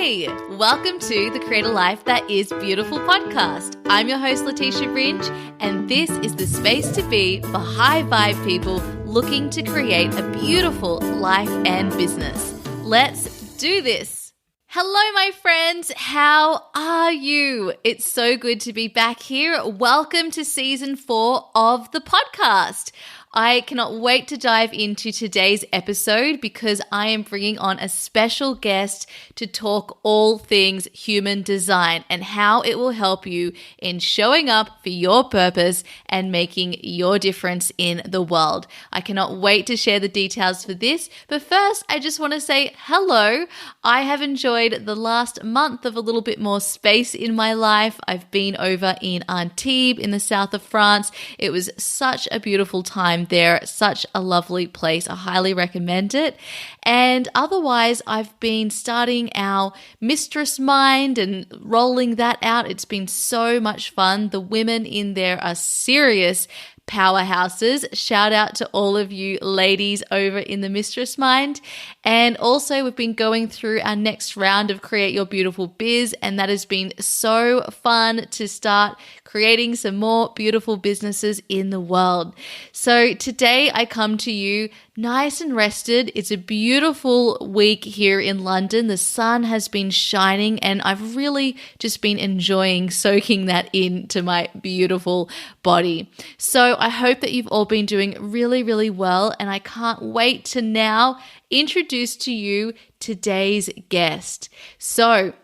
Hey, welcome to the Create a Life That Is Beautiful podcast. I'm your host, Leticia Ringe, and this is the space to be for high vibe people looking to create a beautiful life and business. Let's do this. Hello, my friends. How are you? It's so good to be back here. Welcome to season 4 of the podcast. I cannot wait to dive into today's episode because I am bringing on a special guest to talk all things human design and how it will help you in showing up for your purpose and making your difference in the world. I cannot wait to share the details for this, but first I just want to say hello. I have enjoyed the last month of a little bit more space in my life. I've been over in Antibes in the south of France. It was such a beautiful time there, such a lovely place. I highly recommend it. And otherwise, I've been starting our Mistress Mind and rolling that out. It's been so much fun. The women in there are serious powerhouses. Shout out to all of you ladies over in the Mistress Mind. And also we've been going through our next round of Create Your Beautiful Biz, and that has been so fun to start creating some more beautiful businesses in the world. So today I come to you nice and rested. It's a beautiful week here in London. The sun has been shining and I've really just been enjoying soaking that into my beautiful body. So I hope that you've all been doing really, really well, and I can't wait to now introduce to you today's guest. So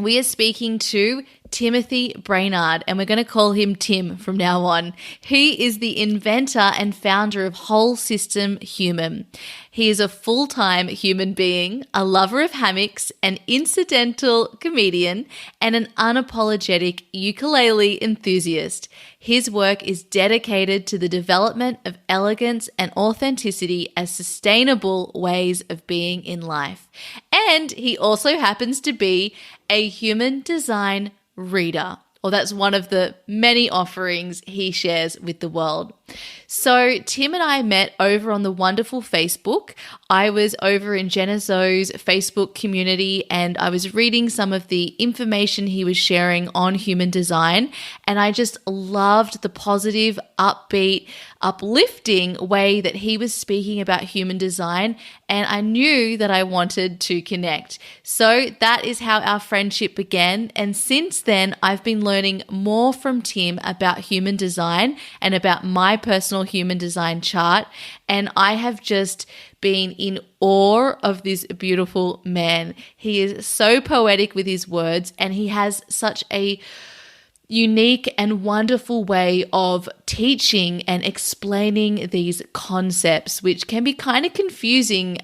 we are speaking to Timothy Brainard, and we're going to call him Tim from now on. He is the inventor and founder of Wholesystem Human. He is a full-time human being, a lover of hammocks, an incidental comedian, and an unapologetic ukulele enthusiast. His work is dedicated to the development of elegance and authenticity as sustainable ways of being in life. And he also happens to be a human design reader, or that's one of the many offerings he shares with the world. So Tim and I met over on the wonderful Facebook. I was over in Jenna Zoe's Facebook community and I was reading some of the information he was sharing on human design, and I just loved the positive, upbeat, uplifting way that he was speaking about human design, and I knew that I wanted to connect. So that is how our friendship began, and since then I've been learning more from Tim about human design and about my personal human design chart, and I have just been in awe of this beautiful man. He is so poetic with his words, and he has such a unique and wonderful way of teaching and explaining these concepts, which can be kind of confusing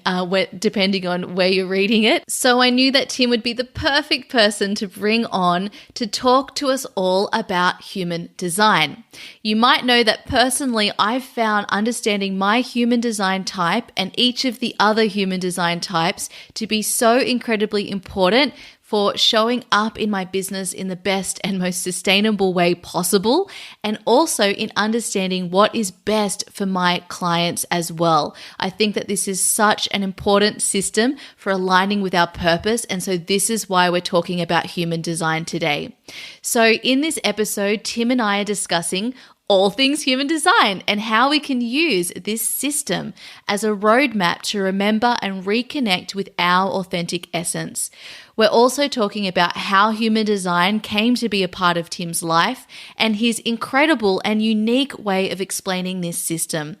depending on where you're reading it. So I knew that Tim would be the perfect person to bring on to talk to us all about human design. You might know that personally, I've found understanding my human design type and each of the other human design types to be so incredibly important for showing up in my business in the best and most sustainable way possible, and also in understanding what is best for my clients as well. I think that this is such an important system for aligning with our purpose, and so this is why we're talking about human design today. So in this episode, Tim and I are discussing all things human design and how we can use this system as a roadmap to remember and reconnect with our authentic essence. We're also talking about how human design came to be a part of Tim's life and his incredible and unique way of explaining this system.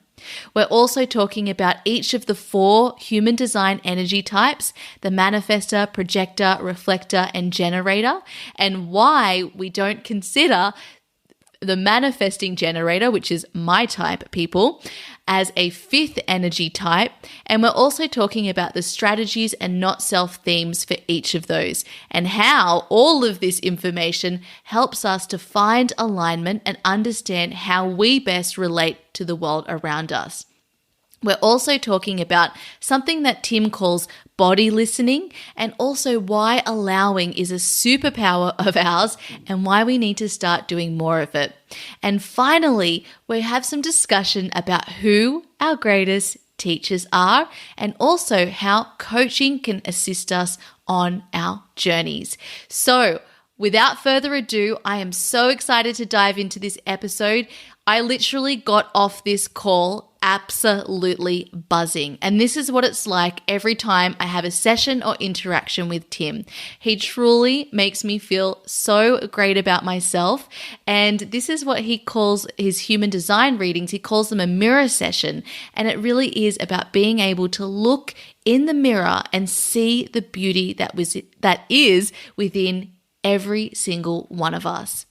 We're also talking about each of the 4 human design energy types, the manifestor, projector, reflector, and generator, and why we don't consider the manifesting generator, which is my type, people, as a 5th energy type. And we're also talking about the strategies and not self themes for each of those, and how all of this information helps us to find alignment and understand how we best relate to the world around us. We're also talking about something that Tim calls body listening, and also why allowing is a superpower of ours and why we need to start doing more of it. And finally, we have some discussion about who our greatest teachers are, and also how coaching can assist us on our journeys. So without further ado, I am so excited to dive into this episode. I literally got off this call absolutely buzzing. And this is what it's like every time I have a session or interaction with Tim. He truly makes me feel so great about myself. And this is what he calls his human design readings. He calls them a mirror session. And it really is about being able to look in the mirror and see the beauty that is within every single one of us.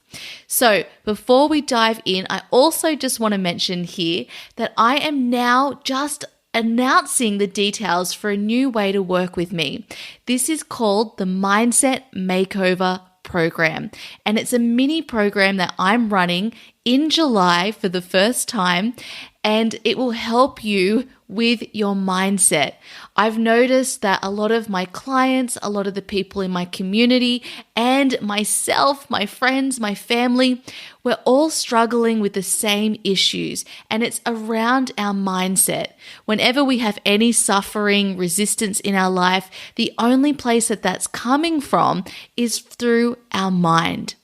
So before we dive in, I also just want to mention here that I am now just announcing the details for a new way to work with me. This is called the Mindset Makeover program, and it's a mini program that I'm running in July for the first time, and it will help you with your mindset. I've noticed that a lot of my clients, a lot of the people in my community, and myself, my friends, my family, we're all struggling with the same issues, and it's around our mindset. Whenever we have any suffering, resistance in our life, the only place that that's coming from is through our mind.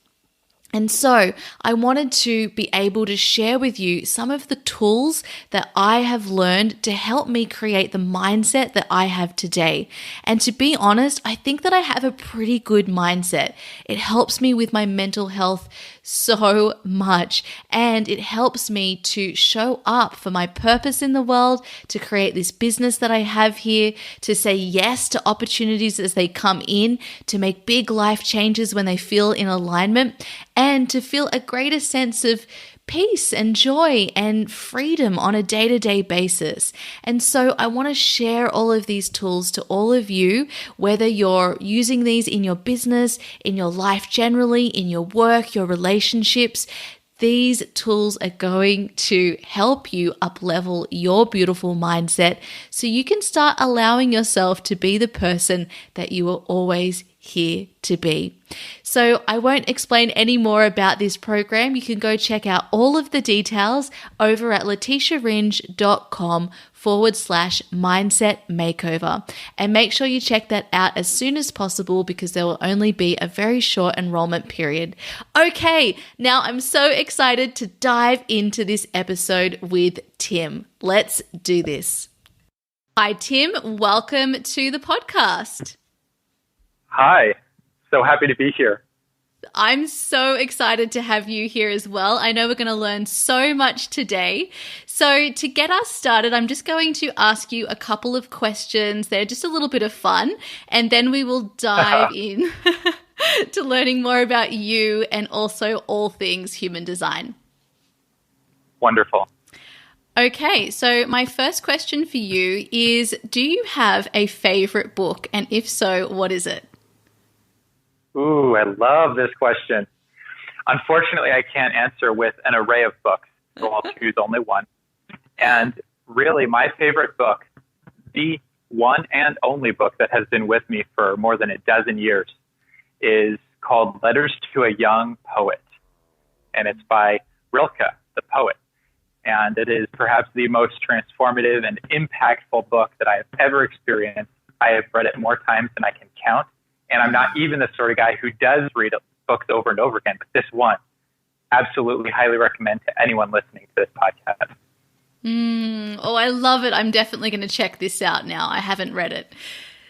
And so I wanted to be able to share with you some of the tools that I have learned to help me create the mindset that I have today. And to be honest, I think that I have a pretty good mindset. It helps me with my mental health so much, and it helps me to show up for my purpose in the world, to create this business that I have here, to say yes to opportunities as they come in, to make big life changes when they feel in alignment, and to feel a greater sense of peace and joy and freedom on a day-to-day basis. And so I want to share all of these tools to all of you, whether you're using these in your business, in your life generally, in your work, your relationships. These tools are going to help you up-level your beautiful mindset so you can start allowing yourself to be the person that you were always here to be. So I won't explain any more about this program. You can go check out all of the details over at leticiaringe.com/mindset makeover. And make sure you check that out as soon as possible because there will only be a very short enrollment period. Okay, now I'm so excited to dive into this episode with Tim. Let's do this. Hi, Tim. Welcome to the podcast. Hi. So happy to be here. I'm so excited to have you here as well. I know we're going to learn so much today. So to get us started, I'm just going to ask you a couple of questions. They're just a little bit of fun, and then we will dive in to learning more about you and also all things human design. Wonderful. Okay, so my first question for you is, do you have a favorite book? And if so, what is it? Ooh, I love this question. Unfortunately, I can't answer with an array of books, so I'll choose only one. And really, my favorite book, the one and only book that has been with me for more than a dozen years, is called Letters to a Young Poet. And it's by Rilke, the poet. And it is perhaps the most transformative and impactful book that I have ever experienced. I have read it more times than I can count. And I'm not even the sort of guy who does read books over and over again. But this one, absolutely highly recommend to anyone listening to this podcast. Oh, I love it. I'm definitely going to check this out now. I haven't read it.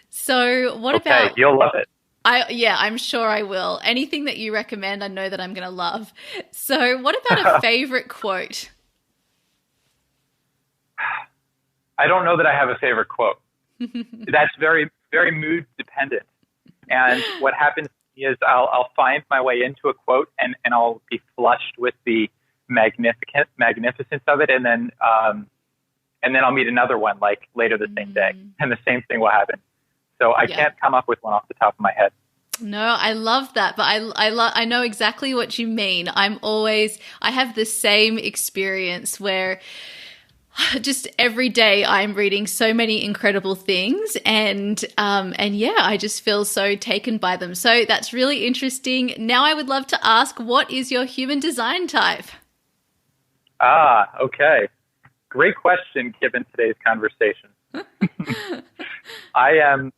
So what about... Okay, you'll love it. I'm sure I will. Anything that you recommend, I know that I'm going to love. So what about a favorite quote? I don't know that I have a favorite quote. That's very, very mood dependent. And what happens is I'll find my way into a quote and I'll be flushed with the magnificence of it. And then I'll meet another one like later the same day, and the same thing will happen. So I can't come up with one off the top of my head. No, I love that, but I know exactly what you mean. I have the same experience where just every day I'm reading so many incredible things and I just feel so taken by them. So that's really interesting. Now I would love to ask, what is your human design type? Okay. Great question given today's conversation. I am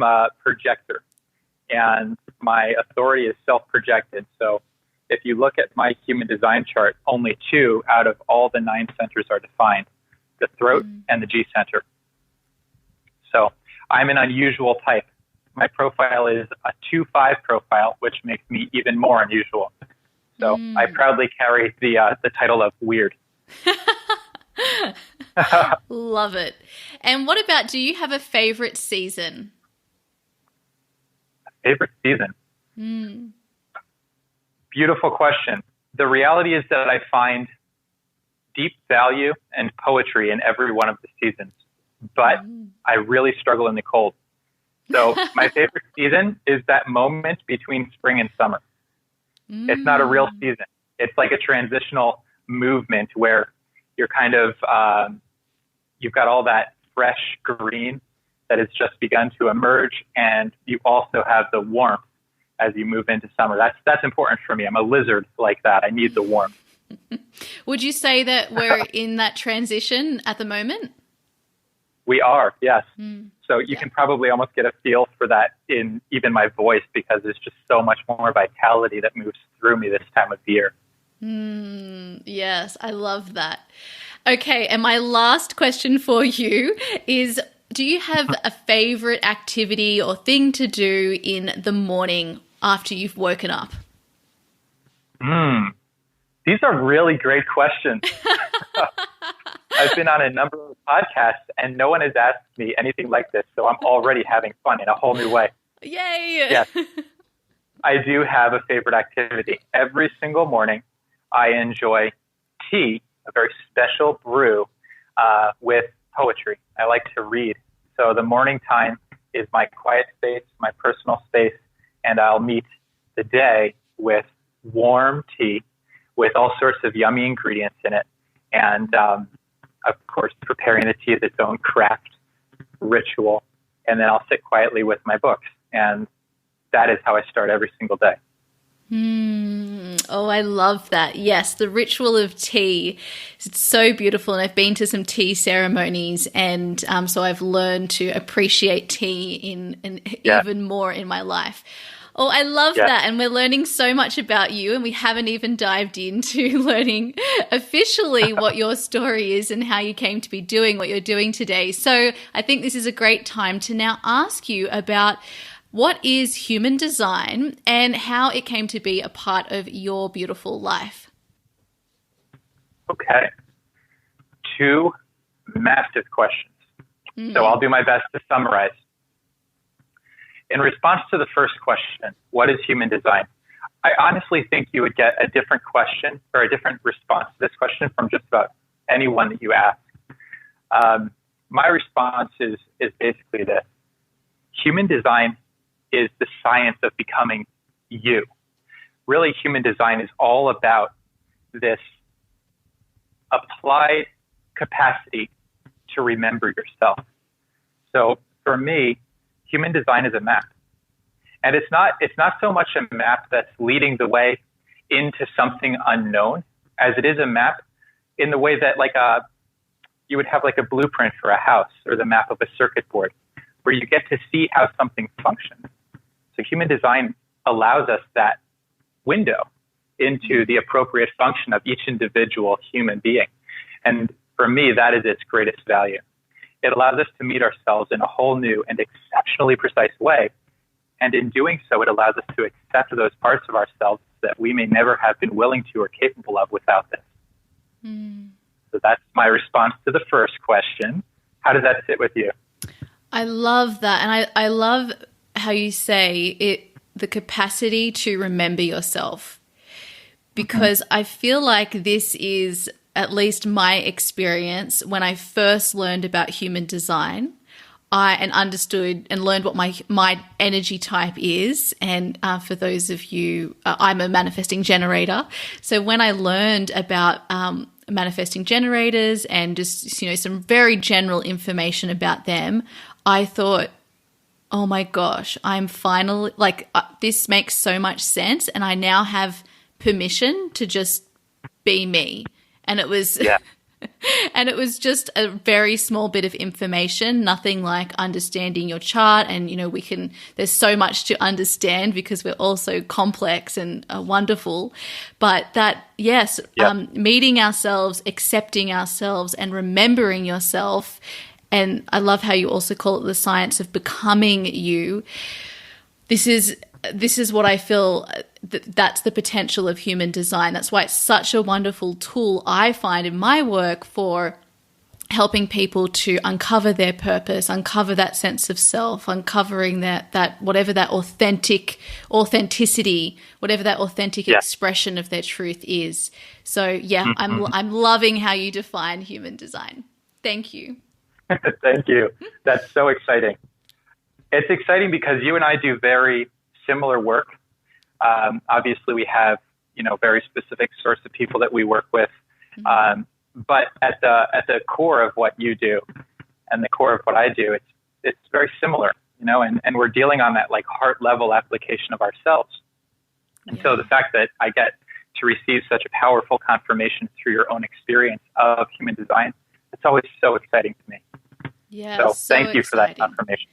a projector. and my authority is self-projected. So if you look at my human design chart, only 2 out of all the 9 centers are defined, the throat and the G center. So I'm an unusual type. My profile is a 2-5 profile, which makes me even more unusual. So I proudly carry the title of weird. Love it. And what about, do you have a favorite season? Favorite season? Beautiful question. The reality is that I find deep value and poetry in every one of the seasons, but I really struggle in the cold. So my favorite season is that moment between spring and summer. It's not a real season. It's like a transitional movement where you're kind of, you've got all that fresh green that has just begun to emerge, and you also have the warmth as you move into summer. That's important for me. I'm a lizard like that. I need the warmth. Would you say that we're in that transition at the moment? We are, yes. So you can probably almost get a feel for that in even my voice, because there's just so much more vitality that moves through me this time of year. Yes, I love that. Okay, and my last question for you is, do you have a favorite activity or thing to do in the morning after you've woken up? These are really great questions. I've been on a number of podcasts and no one has asked me anything like this, so I'm already having fun in a whole new way. Yay! Yes, I do have a favorite activity. Every single morning, I enjoy tea, a very special brew with poetry. I like to read. So the morning time is my quiet space, my personal space, and I'll meet the day with warm tea with all sorts of yummy ingredients in it. And, of course, preparing the tea is its own craft ritual. And then I'll sit quietly with my books. And that is how I start every single day. Oh, I love that. Yes, the ritual of tea. It's so beautiful. And I've been to some tea ceremonies, and so I've learned to appreciate tea even more in my life. Oh, I love that. And we're learning so much about you, and we haven't even dived into learning officially what your story is and how you came to be doing what you're doing today. So I think this is a great time to now ask you about what is human design and how it came to be a part of your beautiful life. Okay. 2 massive questions. So I'll do my best to summarize. In response to the first question, what is human design? I honestly think you would get a different question or a different response to this question from just about anyone that you ask. My response is basically this. Human design is the science of becoming you. Really, human design is all about this applied capacity to remember yourself. So for me, human design is a map. And it's not so much a map that's leading the way into something unknown, as it is a map in the way that you would have like a blueprint for a house or the map of a circuit board, where you get to see how something functions. So human design allows us that window into the appropriate function of each individual human being. And for me, that is its greatest value. It allows us to meet ourselves in a whole new and exceptionally precise way. And in doing so, it allows us to accept those parts of ourselves that we may never have been willing to or capable of without this. So that's my response to the first question. How does that sit with you? I love that. And I love how you say the capacity to remember yourself, because I feel like this is at least my experience when I first learned about human design. And understood and learned what my energy type is. And for those of you, I'm a manifesting generator. So when I learned about manifesting generators and just, some very general information about them, I thought, oh my gosh, I'm finally, this makes so much sense. And I now have permission to just be me. And it was And it was just a very small bit of information, nothing like understanding your chart. And, there's so much to understand because we're all so complex and wonderful. But that, yes, meeting ourselves, accepting ourselves, and remembering yourself. And I love how you also call it the science of becoming you. This is what I feel that's the potential of human design. That's why it's such a wonderful tool I find in my work for helping people to uncover their purpose, uncover that sense of self, uncovering that whatever that authenticity, whatever that authentic expression of their truth is. So I'm loving how you define human design. Thank you. Thank you. That's so exciting. It's exciting because you and I do very similar work. Obviously, we have very specific sorts of people that we work with, but at the core of what you do and the core of what I do, it's very similar, and we're dealing on that like heart level application of ourselves. And so the fact that I get to receive such a powerful confirmation through your own experience of human design, it's always so exciting to me. Yeah, so thank you for that confirmation.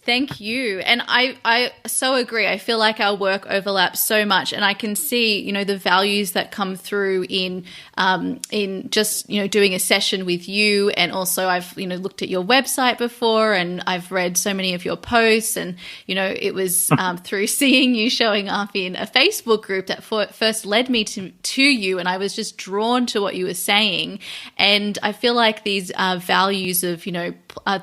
Thank you. And I so agree. I feel like our work overlaps so much, and I can see, the values that come through in just, doing a session with you. And also I've, looked at your website before, and I've read so many of your posts, and, it was through seeing you showing up in a Facebook group that first led me to you. And I was just drawn to what you were saying. And I feel like these values of,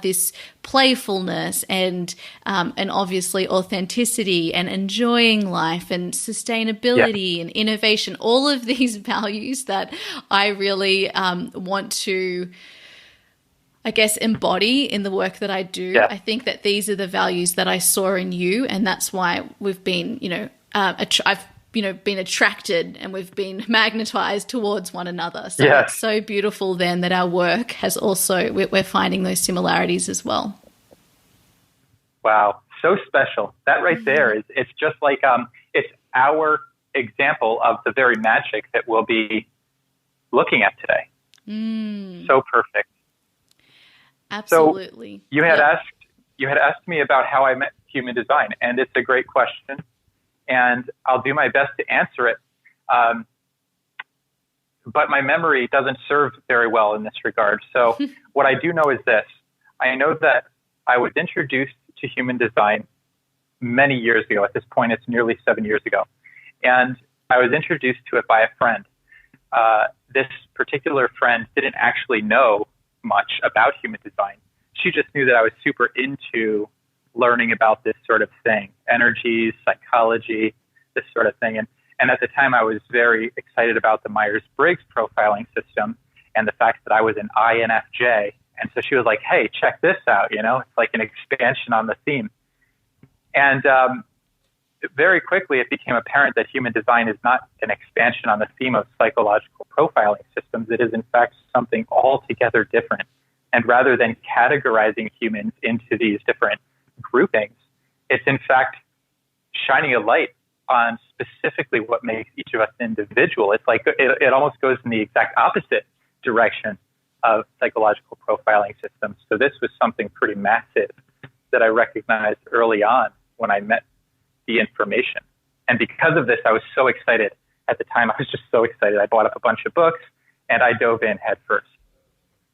this playfulness and obviously authenticity and enjoying life and sustainability and innovation, all of these values that I really want to, I guess, embody in the work that I do. I think that these are the values that I saw in you, and that's why we've been, I've been attracted and we've been magnetized towards one another. So it's so beautiful then that our work has also, we're finding those similarities as well. Wow. So special. That right there it's just like, it's our example of the very magic that we'll be looking at today. So perfect. Absolutely. So you had asked me about how I met human design, and it's a great question. And I'll do my best to answer it. But my memory doesn't serve very well in this regard. So what I do know is this. I know that I was introduced to human design many years ago. At this point, it's nearly 7 years ago. And I was introduced to it by a friend. This particular friend didn't actually know much about human design. She just knew that I was super into learning about this sort of thing, energies, psychology, this sort of thing. And at the time, I was very excited about the Myers-Briggs profiling system and the fact that I was an INFJ. And so she was like, hey, check this out. It's like an expansion on the theme. And very quickly, it became apparent that human design is not an expansion on the theme of psychological profiling systems. It is, in fact, something altogether different. And rather than categorizing humans into these different groupings, it's in fact shining a light on specifically what makes each of us individual. It's like it almost goes in the exact opposite direction of psychological profiling systems. So this was something pretty massive that I recognized early on when I met the information. And because of this, I was so excited. At the time, I was just so excited. I bought up a bunch of books and I dove in head first.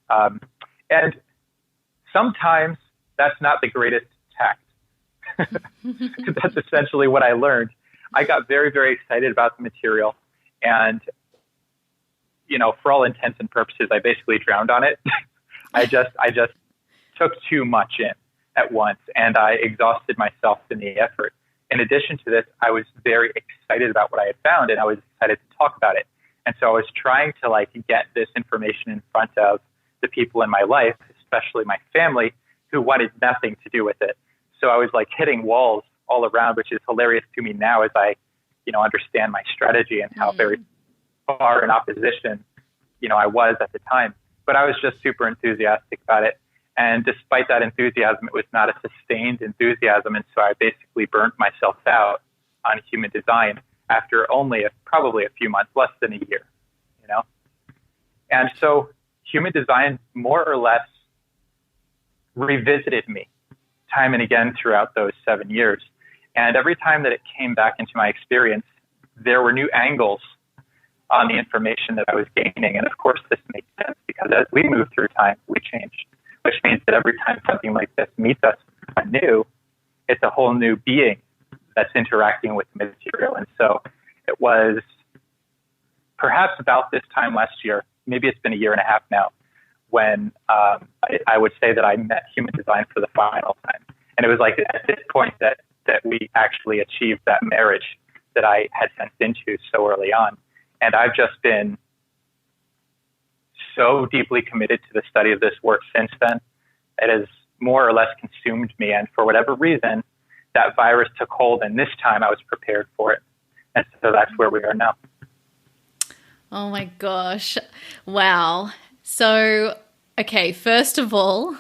And sometimes that's not the greatest tact. That's essentially what I learned. I got very, very excited about the material. And, for all intents and purposes, I basically drowned on it. I just took too much in at once, and I exhausted myself in the effort. In addition to this, I was very excited about what I had found, and I was excited to talk about it. And so I was trying to get this information in front of the people in my life, especially my family, who wanted nothing to do with it. So I was hitting walls all around, which is hilarious to me now as I, understand my strategy and how very far in opposition, I was at the time. But I was just super enthusiastic about it. And despite that enthusiasm, it was not a sustained enthusiasm. And so I basically burnt myself out on human design after only probably a few months, less than a year, And so human design more or less revisited me time and again throughout those 7 years. And every time that it came back into my experience, there were new angles on the information that I was gaining. And of course, this makes sense because as we move through time, we change, which means that every time something like this meets us anew, it's a whole new being that's interacting with the material. And so it was perhaps about this time last year, maybe it's been a year and a half now, when I would say that I met human design for the final time. And it was like at this point that we actually achieved that marriage that I had sensed into so early on. And I've just been so deeply committed to the study of this work since then. It has more or less consumed me. And for whatever reason, that virus took hold. And this time I was prepared for it. And so that's where we are now. Oh my gosh. Wow. So, okay, first of all,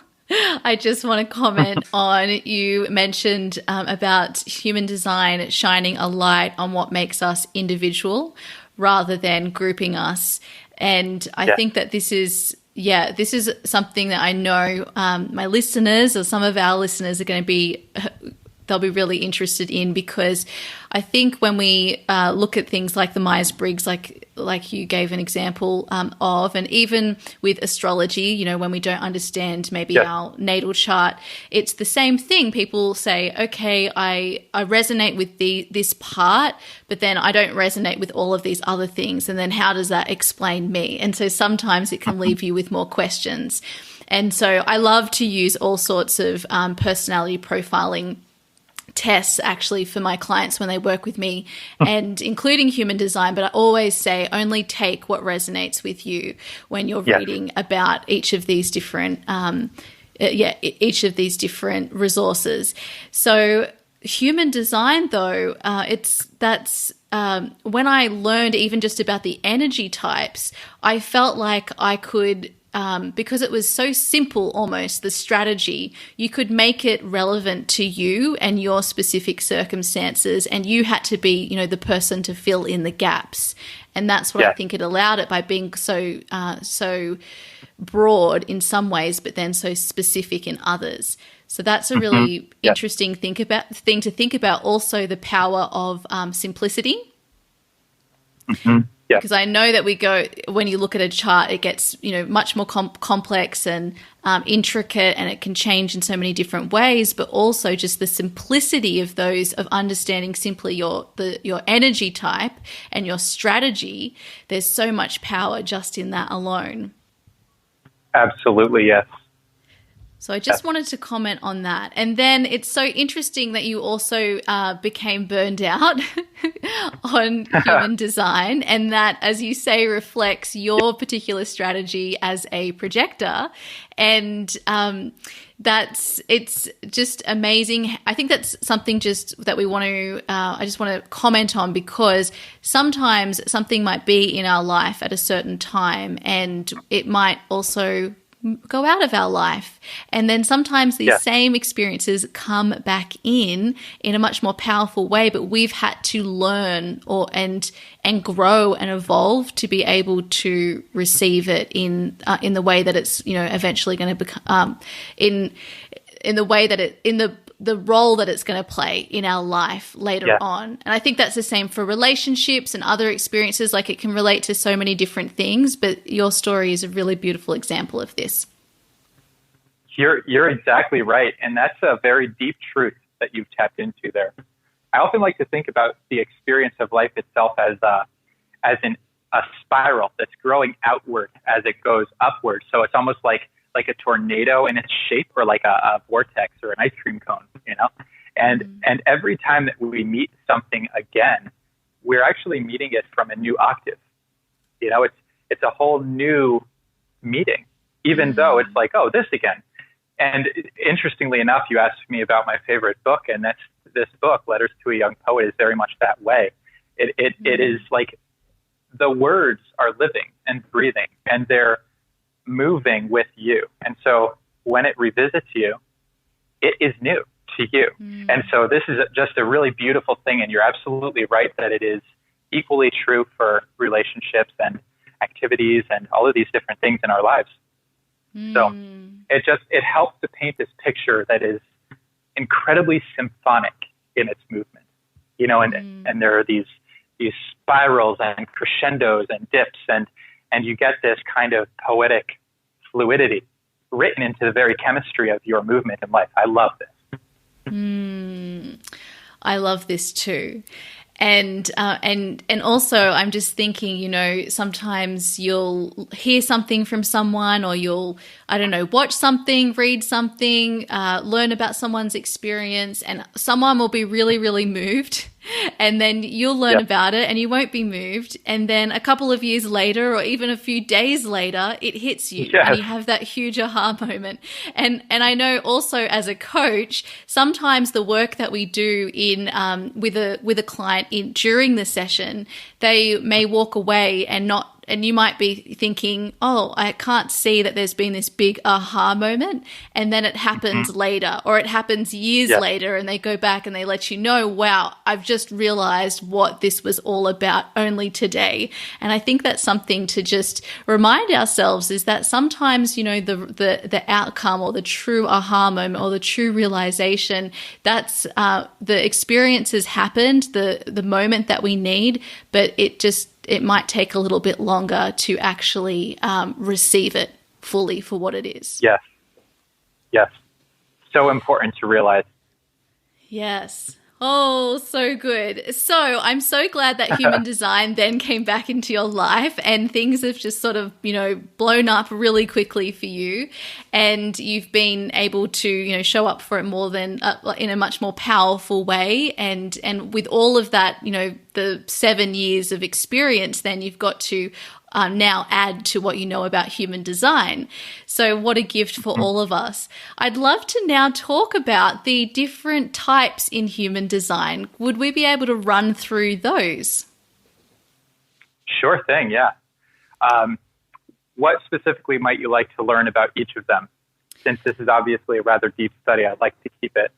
I just want to comment on, you mentioned about human design shining a light on what makes us individual rather than grouping us. And I think that this is something that I know my listeners or some of our listeners are going to be, they'll be really interested in, because I think when we look at things like the Myers-Briggs, like you gave an example of, and even with astrology, you know, when we don't understand maybe our natal chart, it's the same thing. People say, okay, I resonate with this part, but then I don't resonate with all of these other things. And then how does that explain me? And so sometimes it can leave you with more questions. And so I love to use all sorts of personality profiling tests actually for my clients when they work with me, and including human design. But I always say only take what resonates with you when you're reading about each of these different each of these different resources. So human design, though, when I learned even just about the energy types, I felt like I could, because it was so simple almost, the strategy, you could make it relevant to you and your specific circumstances, and you had to be, you know, the person to fill in the gaps. And that's what I think it allowed it, by being so broad in some ways, but then so specific in others. So that's a really interesting thing to think about. Also, the power of simplicity. Because I know that when you look at a chart, it gets, you know, much more complex and intricate, and it can change in so many different ways. But also just the simplicity of understanding simply your energy type and your strategy. There's so much power just in that alone. Absolutely, yes. So I just wanted to comment on that. And then it's so interesting that you also became burned out on human design, and that, as you say, reflects your particular strategy as a projector. And it's just amazing. I think that's something just that we want to, I just want to comment on, because sometimes something might be in our life at a certain time, and it might also go out of our life. And then sometimes these same experiences come back in a much more powerful way, but we've had to learn and grow and evolve to be able to receive it in the way that it's, you know, eventually going to become, in the way that the role that it's going to play in our life later on. And I think that's the same for relationships and other experiences. Like, it can relate to so many different things, but your story is a really beautiful example of this. You're exactly right. And that's a very deep truth that you've tapped into there. I often like to think about the experience of life itself as a spiral that's growing outward as it goes upward. So it's almost like a tornado in its shape, or like a vortex or an ice cream cone, you know? And every time that we meet something again, we're actually meeting it from a new octave. You know, it's a whole new meeting, even though it's like, oh, this again. And interestingly enough, you asked me about my favorite book, and that's this book, Letters to a Young Poet, is very much that way. It is like the words are living and breathing, and they're moving with you. And so when it revisits you, it is new to you. And so this is just a really beautiful thing. And you're absolutely right that it is equally true for relationships and activities and all of these different things in our lives. So it helps to paint this picture that is incredibly symphonic in its movement, and there are these spirals and crescendos and dips, and you get this kind of poetic fluidity written into the very chemistry of your movement in life. I love this. I love this too. And also I'm just thinking, sometimes you'll hear something from someone, or you'll, watch something, read something, learn about someone's experience, and someone will be really, really moved. And then you'll learn about it and you won't be moved. And then a couple of years later, or even a few days later, it hits you and you have that huge aha moment. And I know also as a coach, sometimes the work that we do in with a client during the session, they may walk away and you might be thinking, oh, I can't see that there's been this big aha moment. And then it happens later, or it happens years later, and they go back and they let you know, wow, I've just realized what this was all about only today. And I think that's something to just remind ourselves, is that sometimes, the outcome or the true aha moment or the true realization, that's the experience has happened, the moment that we need, but it might take a little bit longer to actually receive it fully for what it is. Yes. So important to realize. Yes. Oh, so good. So I'm so glad that human design then came back into your life, and things have just sort of, blown up really quickly for you, and you've been able to, show up for it more than in a much more powerful way. And with all of that, the 7 years of experience, then you've got to now add to what you know about human design. So what a gift for all of us. I'd love to now talk about the different types in human design. Would we be able to run through those? Sure thing, yeah. What specifically might you like to learn about each of them? Since this is obviously a rather deep study, I'd like to keep it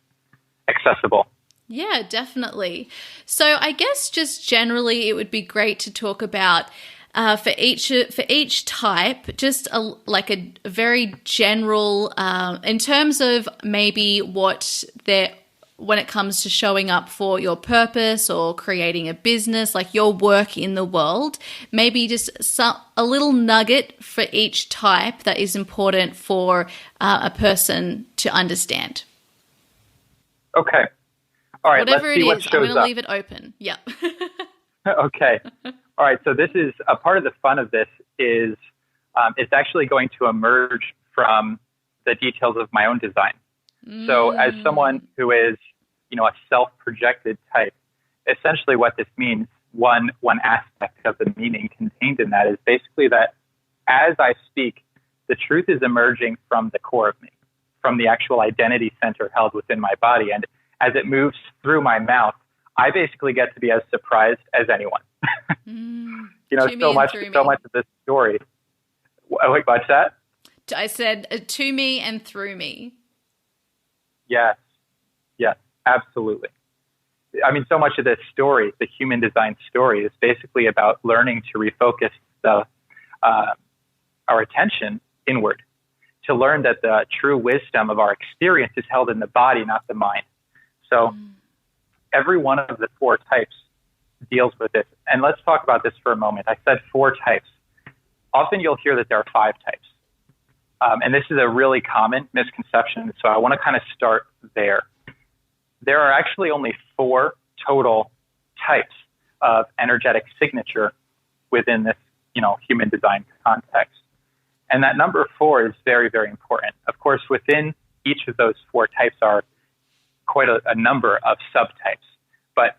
accessible. Yeah, definitely. So I guess just generally it would be great to talk about for each type, just a very general, in terms of maybe when it comes to showing up for your purpose or creating a business, like your work in the world, maybe just a little nugget for each type that is important for a person to understand. Okay. All right. Whatever let's see it is, I'm going to leave it open. Yeah. Okay. All right. So this is a part of the fun of this is it's actually going to emerge from the details of my own design. So as someone who is, a self-projected type, essentially what this means, one aspect of the meaning contained in that is basically that as I speak, the truth is emerging from the core of me, from the actual identity center held within my body. And as it moves through my mouth, I basically get to be as surprised as anyone. So much of this story. Wait, what's that? I said to me and through me. Yes, absolutely. I mean, so much of this story, the human design story, is basically about learning to refocus our attention inward, to learn that the true wisdom of our experience is held in the body, not the mind. So every one of the 4 types deals with this. And let's talk about this for a moment. I said 4 types. Often you'll hear that there are 5 types. And this is a really common misconception. So I want to kind of start there. There are actually only 4 total types of energetic signature within this, human design context. And that number 4 is very, very important. Of course, within each of those 4 types are quite a number of subtypes. But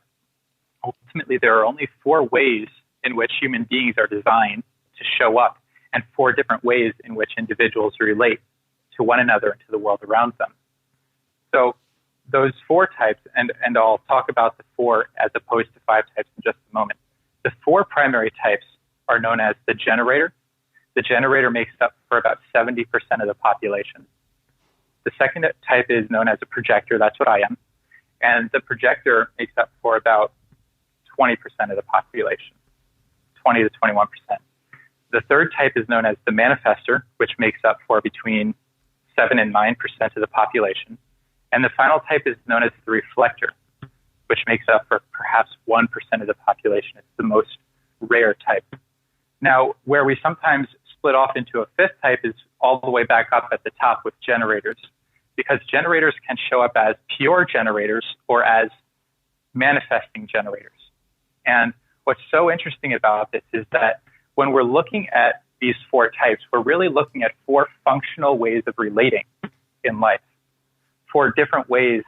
ultimately, there are only 4 ways in which human beings are designed to show up, and 4 different ways in which individuals relate to one another and to the world around them. So those 4 types, and I'll talk about the 4 as opposed to 5 types in just a moment. The 4 primary types are known as the generator. The generator makes up for about 70% of the population. The second type is known as a projector. That's what I am. And the projector makes up for about 20% of the population, 20 to 21%. The third type is known as the manifestor, which makes up for between 7 and 9% of the population. And the final type is known as the reflector, which makes up for perhaps 1% of the population. It's the most rare type. Now, where we sometimes split off into a fifth type is all the way back up at the top with generators, because generators can show up as pure generators or as manifesting generators. And what's so interesting about this is that when we're looking at these four types, we're really looking at four functional ways of relating in life, four different ways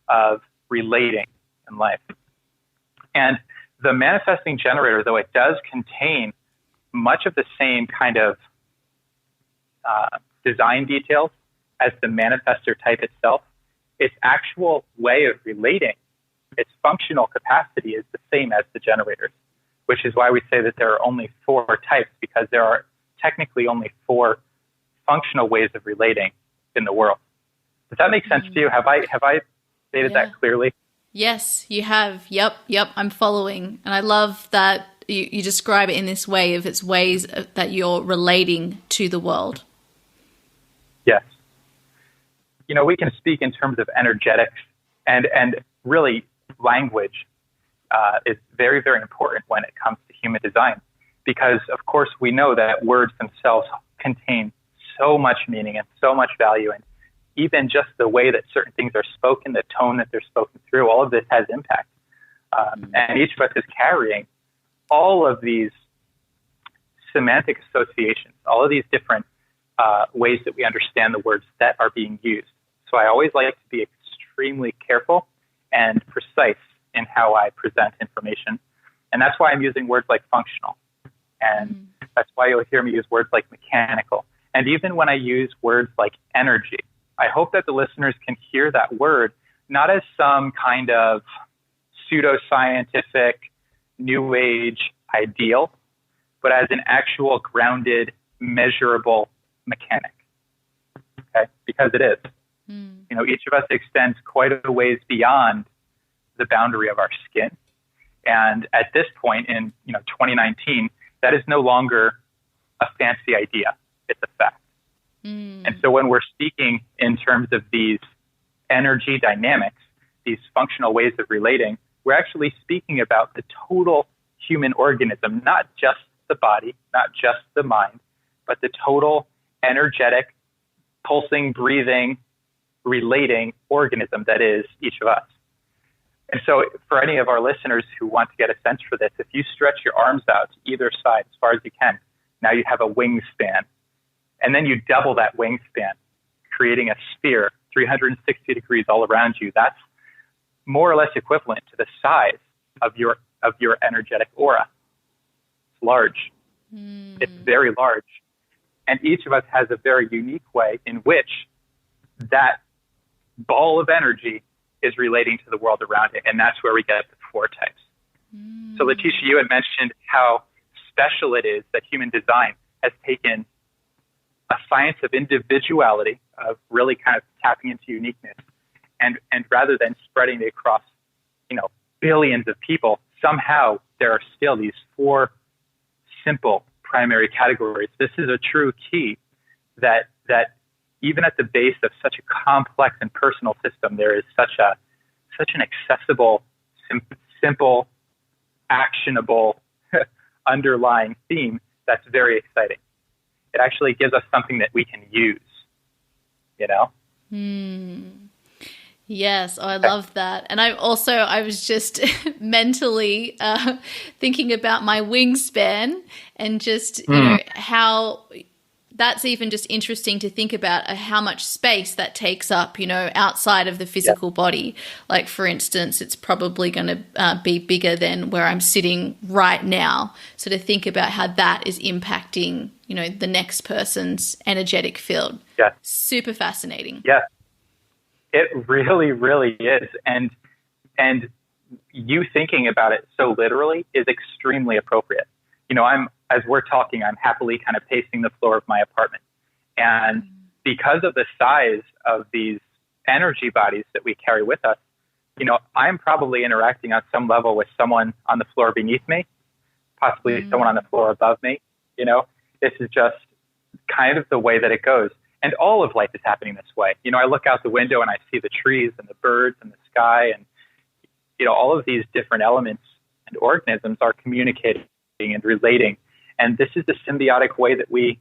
of relating in life. And the manifesting generator, though it does contain much of the same kind of design details as the manifestor type itself, its actual way of relating, its functional capacity is the same as the generators, which is why we say that there are only four types, because there are technically only four functional ways of relating in the world. Does that make sense to you? Have I stated that clearly? Yes, you have. Yep, I'm following. And I love that you describe it in this way of its ways that you're relating to the world. Yes. You know, we can speak in terms of energetics, and really language is very, very important when it comes to human design, because of course we know that words themselves contain so much meaning and so much value, and even just the way that certain things are spoken, the tone that they're spoken through, all of this has impact. And each of us is carrying all of these semantic associations, all of these different ways that we understand the words that are being used. So I always like to be extremely careful and precise in how I present information. And that's why I'm using words like functional. And that's why you'll hear me use words like mechanical. And even when I use words like energy, I hope that the listeners can hear that word not as some kind of pseudoscientific, new age ideal, but as an actual grounded, measurable mechanic. Okay? Because it is. You know, each of us extends quite a ways beyond the boundary of our skin. And at this point in, 2019, that is no longer a fancy idea. It's a fact. And so when we're speaking in terms of these energy dynamics, these functional ways of relating, we're actually speaking about the total human organism, not just the body, not just the mind, but the total energetic, pulsing, breathing, relating organism that is each of us. And so for any of our listeners who want to get a sense for this, if you stretch your arms out to either side as far as you can, now you have a wingspan. And then you double that wingspan, creating a sphere 360 degrees all around you. That's more or less equivalent to the size of your energetic aura. It's large. It's very large. And each of us has a very unique way in which that ball of energy is relating to the world around it. And that's where we get the four types. So Leticia, you had mentioned how special it is that human design has taken a science of individuality, of really kind of tapping into uniqueness, and rather than spreading it across, billions of people, somehow there are still these four simple primary categories. This is a true key that even at the base of such a complex and personal system, there is such an accessible, simple, actionable underlying theme that's very exciting. It actually gives us something that we can use, Yes, I love that. And I was just mentally thinking about my wingspan and just, how that's even just interesting to think about how much space that takes up, outside of the physical body. Like, for instance, it's probably going to be bigger than where I'm sitting right now. So to think about how that is impacting, the next person's energetic field. Yeah. Super fascinating. Yeah. It really, really is. And you thinking about it so literally is extremely appropriate. As we're talking, I'm happily kind of pacing the floor of my apartment. And because of the size of these energy bodies that we carry with us, I'm probably interacting on some level with someone on the floor beneath me, possibly someone on the floor above me, This is just kind of the way that it goes. And all of life is happening this way. I look out the window and I see the trees and the birds and the sky, and, all of these different elements and organisms are communicating and relating. And this is the symbiotic way that we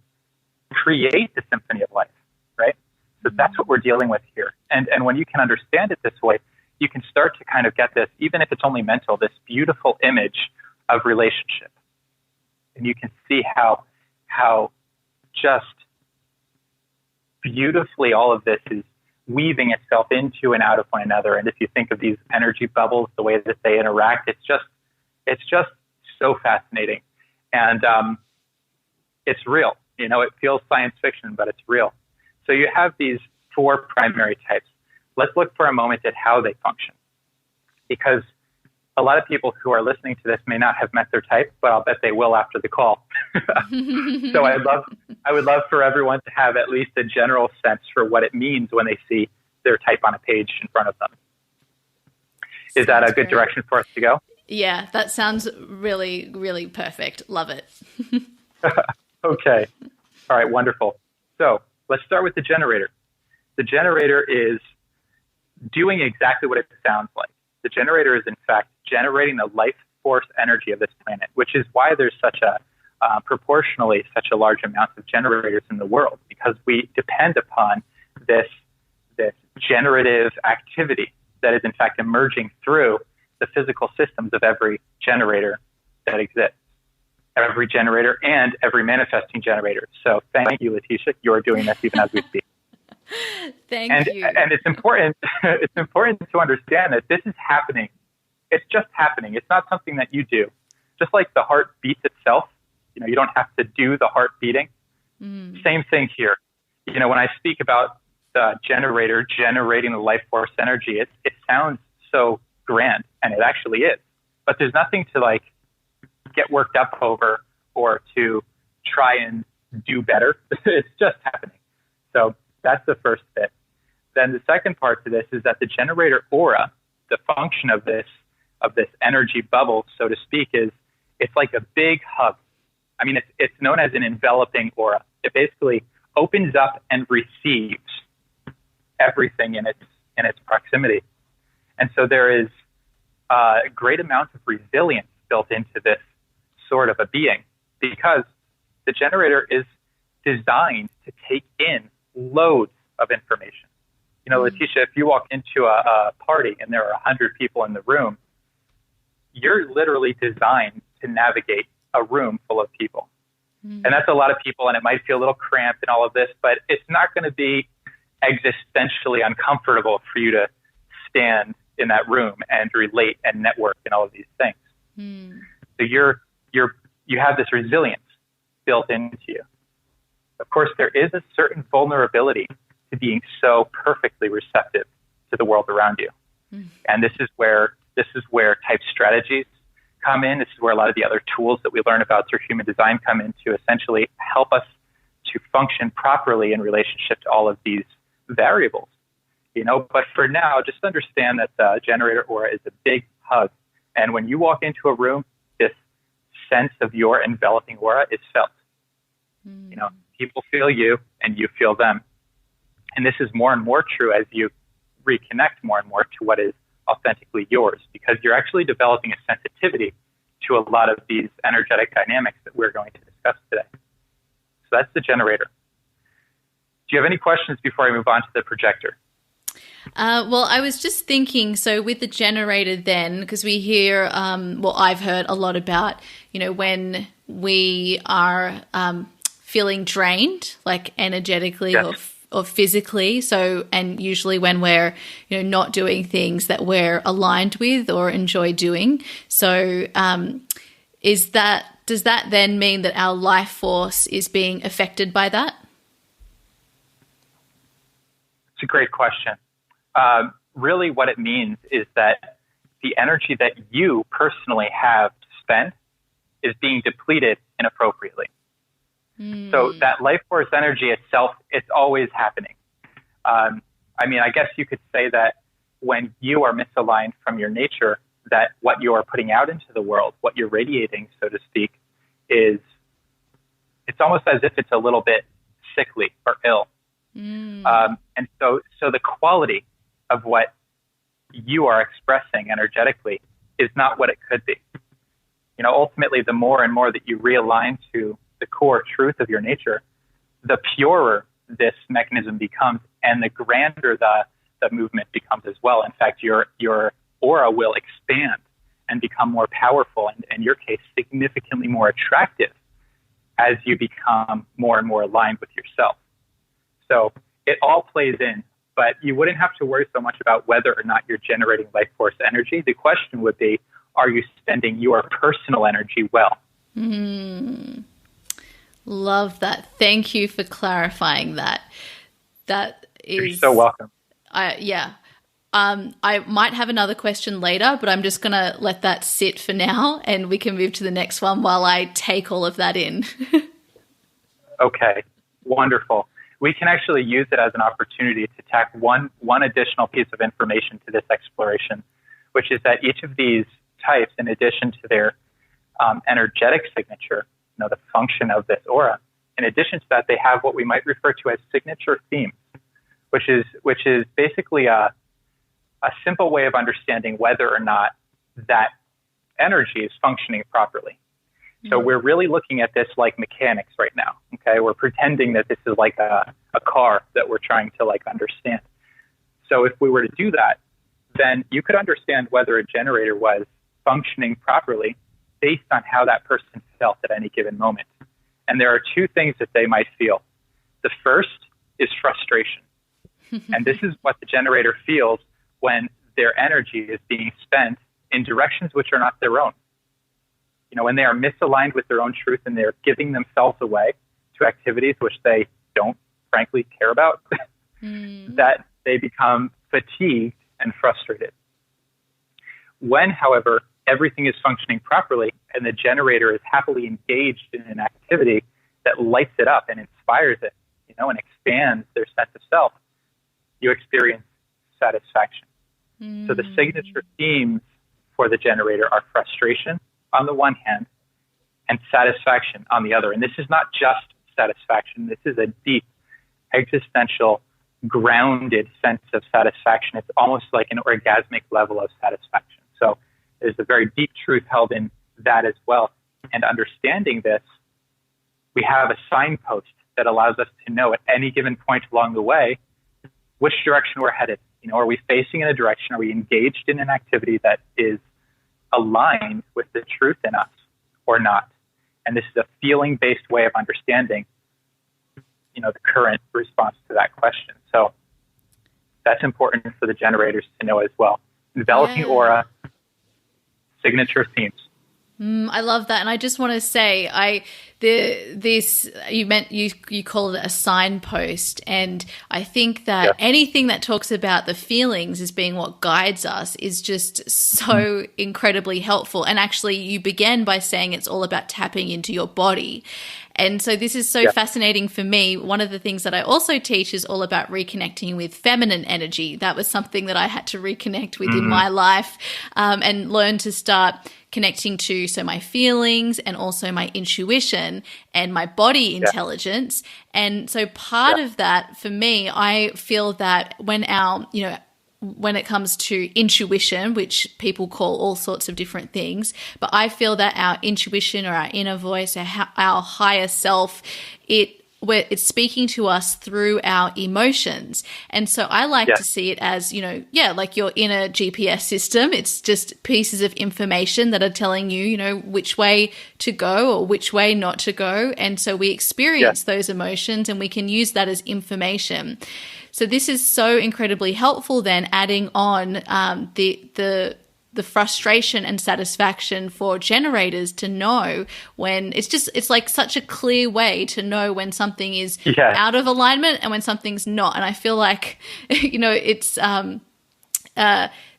create the symphony of life, right? So that's what we're dealing with here. And when you can understand it this way, you can start to kind of get this, even if it's only mental, this beautiful image of relationship. And you can see how just beautifully all of this is weaving itself into and out of one another. And if you think of these energy bubbles, the way that they interact, it's just so fascinating. And it's real. It feels science fiction, but it's real. So you have these 4 primary types. Let's look for a moment at how they function, because a lot of people who are listening to this may not have met their type, but I'll bet they will after the call. So I would love for everyone to have at least a general sense for what it means when they see their type on a page in front of them. Is that a good direction for us to go? Yeah, that sounds really, really perfect. Love it. Okay. All right, wonderful. So let's start with the generator. The generator is doing exactly what it sounds like. The generator is, in fact, generating the life force energy of this planet, which is why there's such a proportionally such a large amount of generators in the world, because we depend upon this generative activity that is, in fact, emerging through the physical systems of every generator that exists, every generator and every manifesting generator. So thank you, Leticia. You're doing this even as we speak. Thank you. And it's important. It's important to understand that this is happening. It's just happening. It's not something that you do. Just like the heart beats itself, you don't have to do the heart beating. Same thing here. When I speak about the generator generating the life force energy, it sounds so grand, and it actually is. But there's nothing to get worked up over or to try and do better. It's just happening. So that's the first bit. Then the second part to this is that the generator aura, the function of this energy bubble, so to speak, is it's like a big hug. I mean, it's known as an enveloping aura. It basically opens up and receives everything in its proximity. And so there is a great amount of resilience built into this sort of a being, because the generator is designed to take in loads of information. Leticia, if you walk into a party and there are 100 people in the room, you're literally designed to navigate a room full of people. And that's a lot of people, and it might feel a little cramped and all of this, but it's not going to be existentially uncomfortable for you to stand in that room and relate and network and all of these things. So you have this resilience built into you. Of course, there is a certain vulnerability to being so perfectly receptive to the world around you. And this is where type strategies come in. This is where a lot of the other tools that we learn about through human design come in to essentially help us to function properly in relationship to all of these variables. But for now, just understand that the generator aura is a big hug. And when you walk into a room, this sense of your enveloping aura is felt. People feel you and you feel them. And this is more and more true as you reconnect more and more to what is authentically yours, because you're actually developing a sensitivity to a lot of these energetic dynamics that we're going to discuss today. So that's the generator. Do you have any questions before I move on to the projector? Well, I was just thinking, so with the generator then, because we hear, I've heard a lot about, when we are feeling drained, like energetically or physically. So, and usually when we're, not doing things that we're aligned with or enjoy doing. So, does that then mean that our life force is being affected by that? It's a great question. Really what it means is that the energy that you personally have to spend is being depleted inappropriately. So that life force energy itself, it's always happening. I guess you could say that when you are misaligned from your nature, that what you are putting out into the world, what you're radiating, so to speak, is it's almost as if it's a little bit sickly or ill. And so the quality of what you are expressing energetically is not what it could be. Ultimately, the more and more that you realign to the core truth of your nature, the purer this mechanism becomes, and the grander the movement becomes as well. In fact, your aura will expand and become more powerful, and in your case, significantly more attractive as you become more and more aligned with yourself. So it all plays in, but you wouldn't have to worry so much about whether or not you're generating life force energy. The question would be, are you spending your personal energy well? Love that. Thank you for clarifying that. That is... You're so welcome. I might have another question later, but I'm just going to let that sit for now, and we can move to the next one while I take all of that in. Okay, wonderful. We can actually use it as an opportunity to tack one additional piece of information to this exploration, which is that each of these types, in addition to their energetic signature, the function of this aura, in addition to that, they have what we might refer to as signature themes, which is basically a simple way of understanding whether or not that energy is functioning properly. So we're really looking at this like mechanics right now. Okay, we're pretending that this is like a car that we're trying to understand. So if we were to do that, then you could understand whether a generator was functioning properly based on how that person felt at any given moment. And there are two things that they might feel. The first is frustration. And this is what the generator feels when their energy is being spent in directions which are not their own. When they are misaligned with their own truth and they're giving themselves away to activities which they don't frankly care about, that they become fatigued and frustrated. When, however, everything is functioning properly and the generator is happily engaged in an activity that lights it up and inspires it, and expands their sense of self, you experience satisfaction. So the signature themes for the generator are frustration on the one hand and satisfaction on the other. And this is not just satisfaction. This is a deep, existential, grounded sense of satisfaction. It's almost like an orgasmic level of satisfaction. So there's a very deep truth held in that as well. And understanding this, we have a signpost that allows us to know at any given point along the way which direction we're headed. Are we facing in a direction? Are we engaged in an activity that is aligned with the truth in us or not? And this is a feeling-based way of understanding, the current response to that question. So that's important for the generators to know as well. Enveloping aura, signature themes. I love that, and I just want to say, you call it a signpost, and I think that anything that talks about the feelings as being what guides us is just so incredibly helpful. And actually, you began by saying it's all about tapping into your body. And so this is so fascinating for me. One of the things that I also teach is all about reconnecting with feminine energy. That was something that I had to reconnect with in my life, and learn to start connecting to my feelings and also my intuition and my body intelligence. And so part of that for me, I feel that when it comes to intuition, which people call all sorts of different things, but I feel that our intuition or our inner voice, our higher self, it's speaking to us through our emotions. And so I like to see it as, like your inner GPS system. It's just pieces of information that are telling you, which way to go or which way not to go. And so we experience those emotions and we can use that as information. So this is so incredibly helpful then, adding on the frustration and satisfaction for generators to know when it's like such a clear way to know when something is out of alignment and when something's not. And I feel like, it's the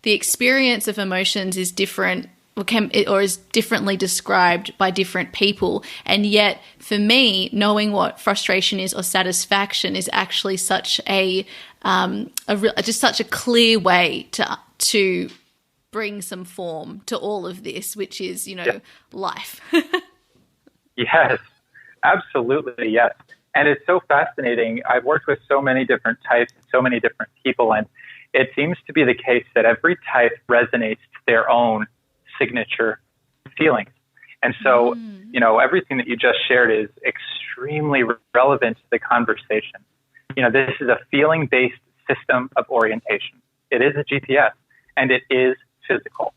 experience of emotions is different or is differently described by different people. And yet for me, knowing what frustration is or satisfaction is actually such just such a clear way to bring some form to all of this, which is, life. Yes. Absolutely, yes. And it's so fascinating. I've worked with so many different types, so many different people, and it seems to be the case that every type resonates to their own signature feelings. And so, everything that you just shared is extremely relevant to the conversation. This is a feeling-based system of orientation. It is a GPS, and it is physical.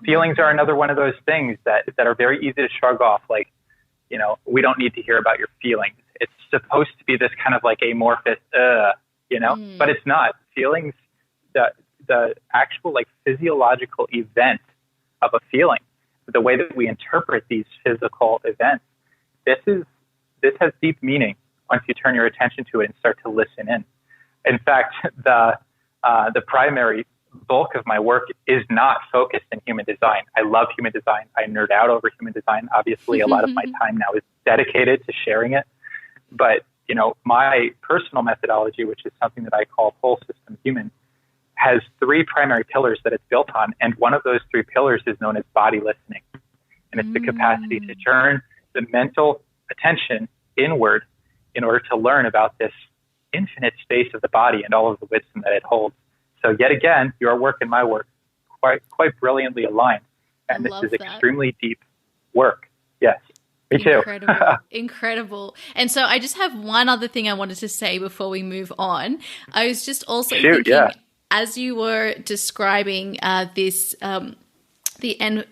Feelings are another one of those things that are very easy to shrug off, like, we don't need to hear about your feelings. It's supposed to be this kind of like amorphous, but it's not. Feelings, the actual like physiological event of a feeling, the way that we interpret these physical events, this has deep meaning once you turn your attention to it and start to listen in. In fact, the primary bulk of my work is not focused in human design. I love human design. I nerd out over human design. Obviously, a lot of my time now is dedicated to sharing it. But, my personal methodology, which is something that I call whole system human, has three primary pillars that it's built on. And one of those three pillars is known as body listening. And it's the capacity to turn the mental attention inward in order to learn about this infinite space of the body and all of the wisdom that it holds. So yet again, your work and my work quite brilliantly aligned. And this is extremely deep work. Yes. Me too. Incredible. And so I just have one other thing I wanted to say before we move on. I was just also thinking, as you were describing this, the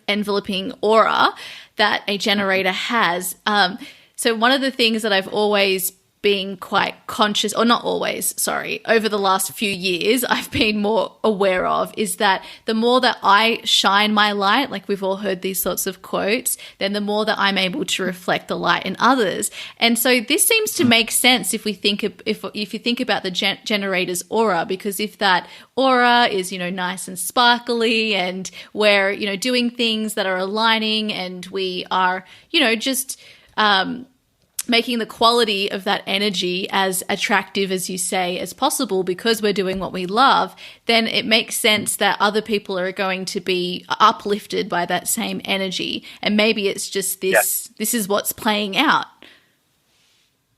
enveloping aura that a generator has. So one of the things that I've always been quite conscious, or not always, sorry, over the last few years, I've been more aware of is that the more that I shine my light, like we've all heard these sorts of quotes, then the more that I'm able to reflect the light in others. And so this seems to make sense if we think if you think about the generator's aura, because if that aura is, nice and sparkly and we're, doing things that are aligning and we are, just making the quality of that energy as attractive, as you say, as possible because we're doing what we love, then it makes sense that other people are going to be uplifted by that same energy. And maybe it's just this is what's playing out.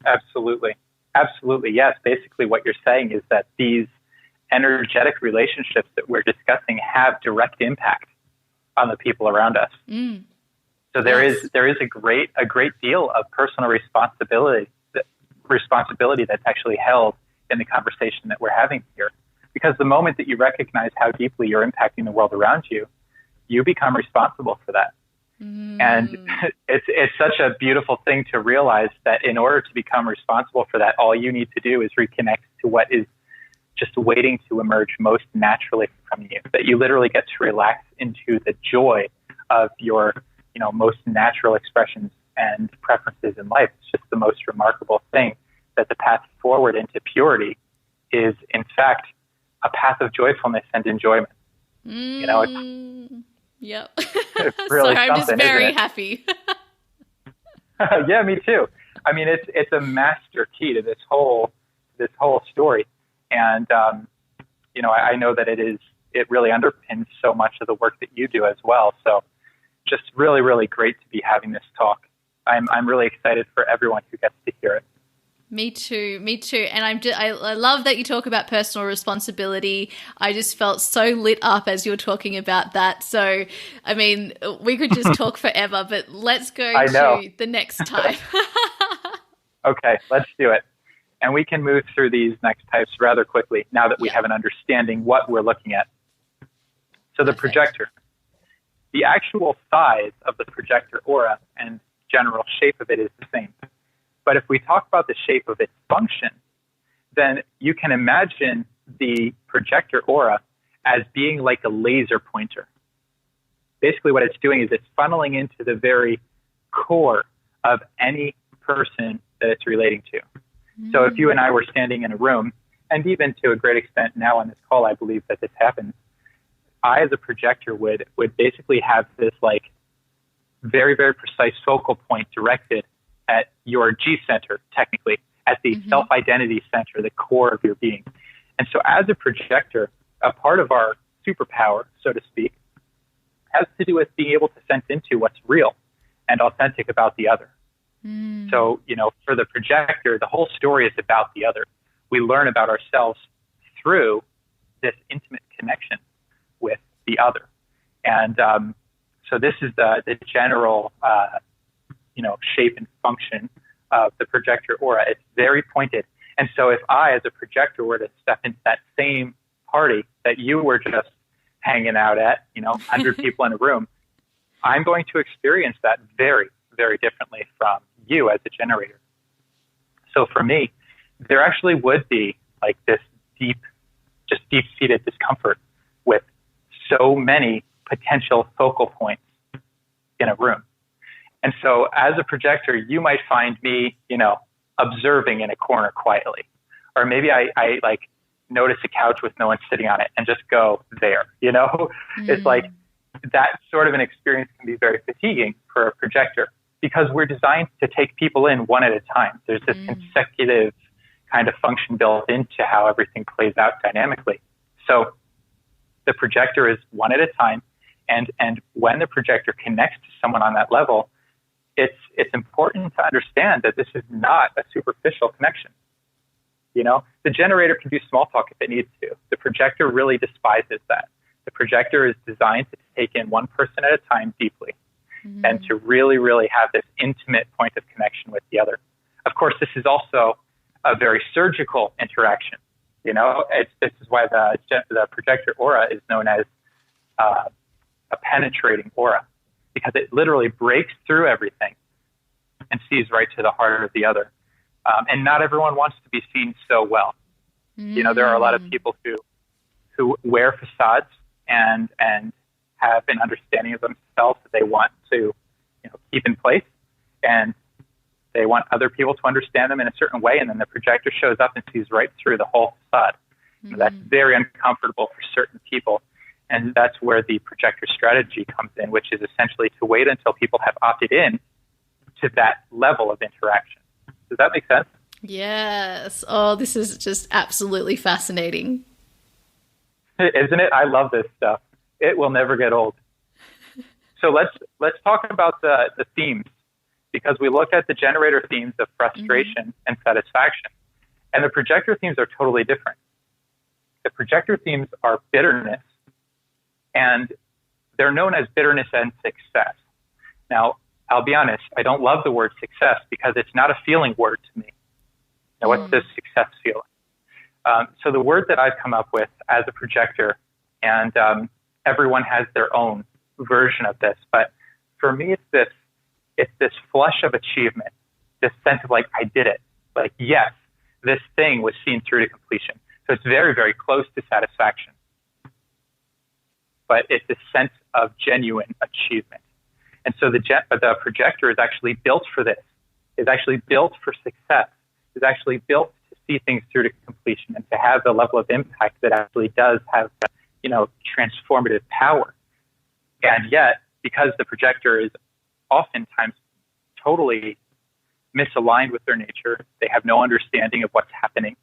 Absolutely. Absolutely. Yes. Basically what you're saying is that these energetic relationships that we're discussing have direct impact on the people around us. So there is a great deal of personal responsibility that's actually held in the conversation that we're having here. Because the moment that you recognize how deeply you're impacting the world around you, you become responsible for that. And it's such a beautiful thing to realize that in order to become responsible for that, all you need to do is reconnect to what is just waiting to emerge most naturally from you. That you literally get to relax into the joy of your most natural expressions and preferences in life. It's just the most remarkable thing that the path forward into purity is, in fact, a path of joyfulness and enjoyment. Yep. It's really I'm just very happy. Yeah, me too. I mean, it's a master key to this whole story, and I know that it really underpins so much of the work that you do as well. So. Just really, really great to be having this talk. I'm really excited for everyone who gets to hear it. Me too. And I love that you talk about personal responsibility. I just felt so lit up as you were talking about that. So, I mean, we could just talk forever, but let's go to the next type. Okay, let's do it. And we can move through these next types rather quickly now that we have an understanding what we're looking at. So the projector. The actual size of the projector aura and general shape of it is the same. But if we talk about the shape of its function, then you can imagine the projector aura as being like a laser pointer. Basically what it's doing is it's funneling into the very core of any person that it's relating to. So if you and I were standing in a room, and even to a great extent now on this call, I believe that this happens, I, as a projector, would basically have this like very, very precise focal point directed at your G center, technically, at the self-identity center, the core of your being. And so as a projector, a part of our superpower, so to speak, has to do with being able to sense into what's real and authentic about the other. So, for the projector, the whole story is about the other. We learn about ourselves through this intimate connection with the other. And so this is the general, shape and function of the projector aura. It's very pointed. And so if I, as a projector, were to step into that same party that you were just hanging out at, 100 people in a room, I'm going to experience that very, very differently from you as a generator. So for me, there actually would be like this deep-seated discomfort with so many potential focal points in a room. And so as a projector, you might find me, observing in a corner quietly. Or maybe I like notice a couch with no one sitting on it and just go there, It's like that sort of an experience can be very fatiguing for a projector because we're designed to take people in one at a time. There's this consecutive kind of function built into how everything plays out dynamically. So the projector is one at a time. And when the projector connects to someone on that level, it's important to understand that this is not a superficial connection. The generator can do small talk if it needs to. The projector really despises that. The projector is designed to take in one person at a time deeply and to really, really have this intimate point of connection with the other. Of course, this is also a very surgical interaction. This is why the projector aura is known as a penetrating aura, because it literally breaks through everything and sees right to the heart of the other. And not everyone wants to be seen so well. There are a lot of people who wear facades and have an understanding of themselves that they want to keep in place, and they want other people to understand them in a certain way, and then the projector shows up and sees right through the whole facade. That's very uncomfortable for certain people. And that's where the projector strategy comes in, which is essentially to wait until people have opted in to that level of interaction. Does that make sense? Yes. Oh, this is just absolutely fascinating. Isn't it? I love this stuff. It will never get old. So let's talk about the themes, because we look at the generator themes of frustration and satisfaction, and the projector themes are totally different. The projector themes are bitterness, and they're known as bitterness and success. Now, I'll be honest, I don't love the word success because it's not a feeling word to me. Now, what's this success feeling? So the word that I've come up with as a projector, and everyone has their own version of this, but for me, it's this flush of achievement, this sense of like, I did it. Like, yes, this thing was seen through to completion. So it's very, very close to satisfaction. But it's a sense of genuine achievement. And so the projector is actually built for this, is actually built for success, is actually built to see things through to completion and to have the level of impact that actually does have, transformative power. And yet, because the projector is oftentimes totally misaligned with their nature, they have no understanding of what's happening.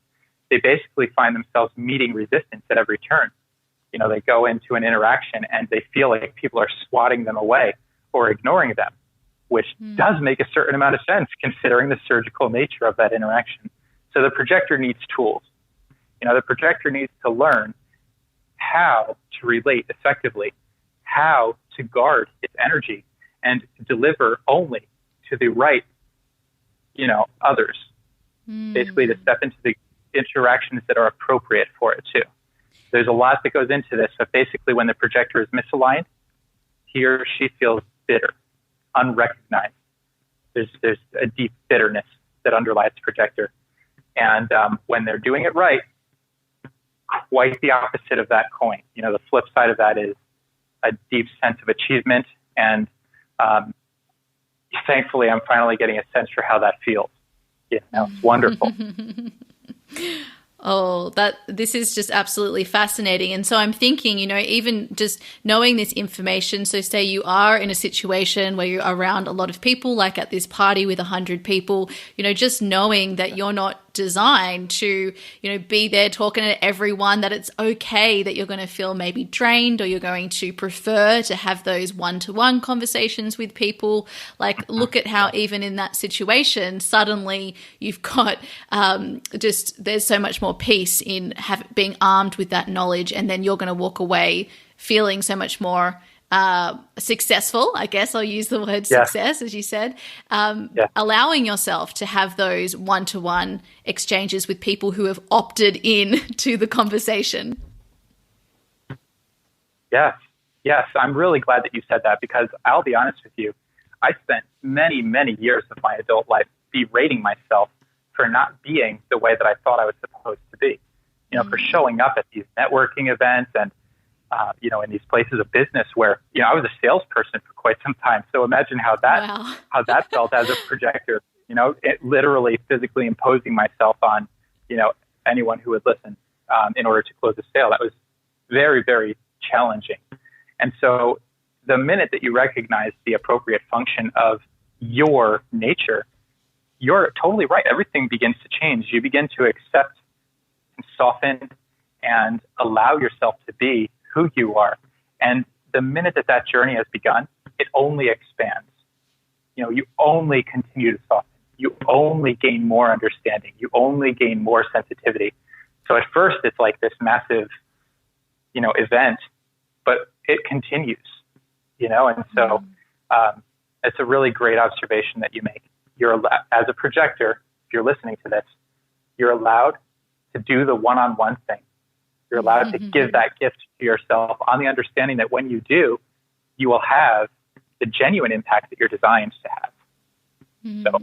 They basically find themselves meeting resistance at every turn. They go into an interaction and they feel like people are swatting them away or ignoring them, which does make a certain amount of sense considering the surgical nature of that interaction. So the projector needs tools. The projector needs to learn how to relate effectively, how to guard its energy and deliver only to the right, others. Basically to step into the interactions that are appropriate for it too. There's a lot that goes into this, but basically when the projector is misaligned, he or she feels bitter, unrecognized. There's a deep bitterness that underlies the projector. And when they're doing it right, quite the opposite of that coin. The flip side of that is a deep sense of achievement. And thankfully, I'm finally getting a sense for how that feels. It's wonderful. Oh, this is just absolutely fascinating. And so I'm thinking, even just knowing this information, so say you are in a situation where you're around a lot of people, like at this party with 100 people, just knowing that you're not designed to, be there talking to everyone, that it's okay that you're going to feel maybe drained, or you're going to prefer to have those one-to-one conversations with people. Like, look at how even in that situation, suddenly you've got there's so much more peace in being armed with that knowledge, and then you're going to walk away feeling so much more successful. I guess I'll use the word success, as you said, allowing yourself to have those one-to-one exchanges with people who have opted in to the conversation. Yes. I'm really glad that you said that, because I'll be honest with you, I spent many, many years of my adult life berating myself for not being the way that I thought I was supposed to be, for showing up at these networking events and in these places of business where, I was a salesperson for quite some time. So imagine how that felt as a projector, it literally physically imposing myself on, anyone who would listen in order to close a sale. That was very, very challenging. And so the minute that you recognize the appropriate function of your nature, you're totally right. Everything begins to change. You begin to accept and soften and allow yourself to be who you are. And the minute that journey has begun, it only expands. You only continue to soften. You only gain more understanding. You only gain more sensitivity. So at first it's like this massive, event, but it continues, and so it's a really great observation that you make. As a projector, if you're listening to this, you're allowed to do the one-on-one thing. You're allowed to give that gift to yourself on the understanding that when you do, you will have the genuine impact that you're designed to have. So,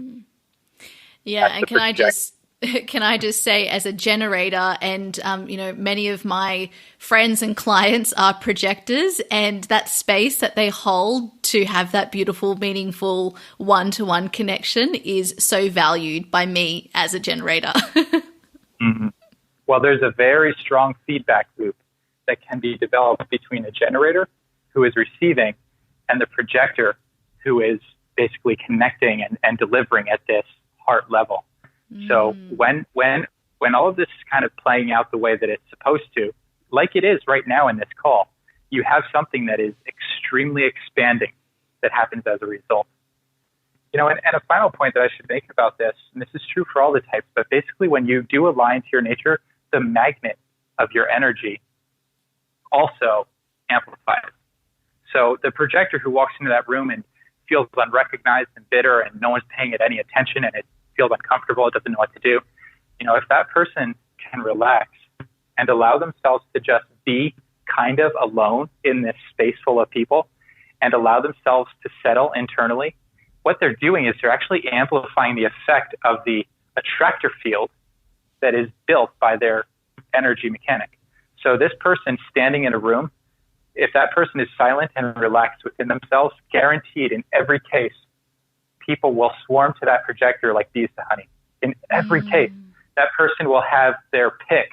and can I just say, as a generator, and many of my friends and clients are projectors, and that space that they hold to have that beautiful, meaningful one-to-one connection is so valued by me as a generator. Well, there's a very strong feedback loop that can be developed between a generator who is receiving and the projector who is basically connecting and delivering at this heart level. So when all of this is kind of playing out the way that it's supposed to, like it is right now in this call, you have something that is extremely expanding that happens as a result. And a final point that I should make about this, and this is true for all the types, but basically when you do align to your nature, the magnet of your energy also amplifies. So the projector who walks into that room and feels unrecognized and bitter and no one's paying it any attention and it feels uncomfortable, it doesn't know what to do, if that person can relax and allow themselves to just be kind of alone in this space full of people and allow themselves to settle internally, what they're doing is they're actually amplifying the effect of the attractor field that is built by their energy mechanic. So this person standing in a room, if that person is silent and relaxed within themselves, guaranteed in every case, people will swarm to that projector like bees to honey. In every case, that person will have their pick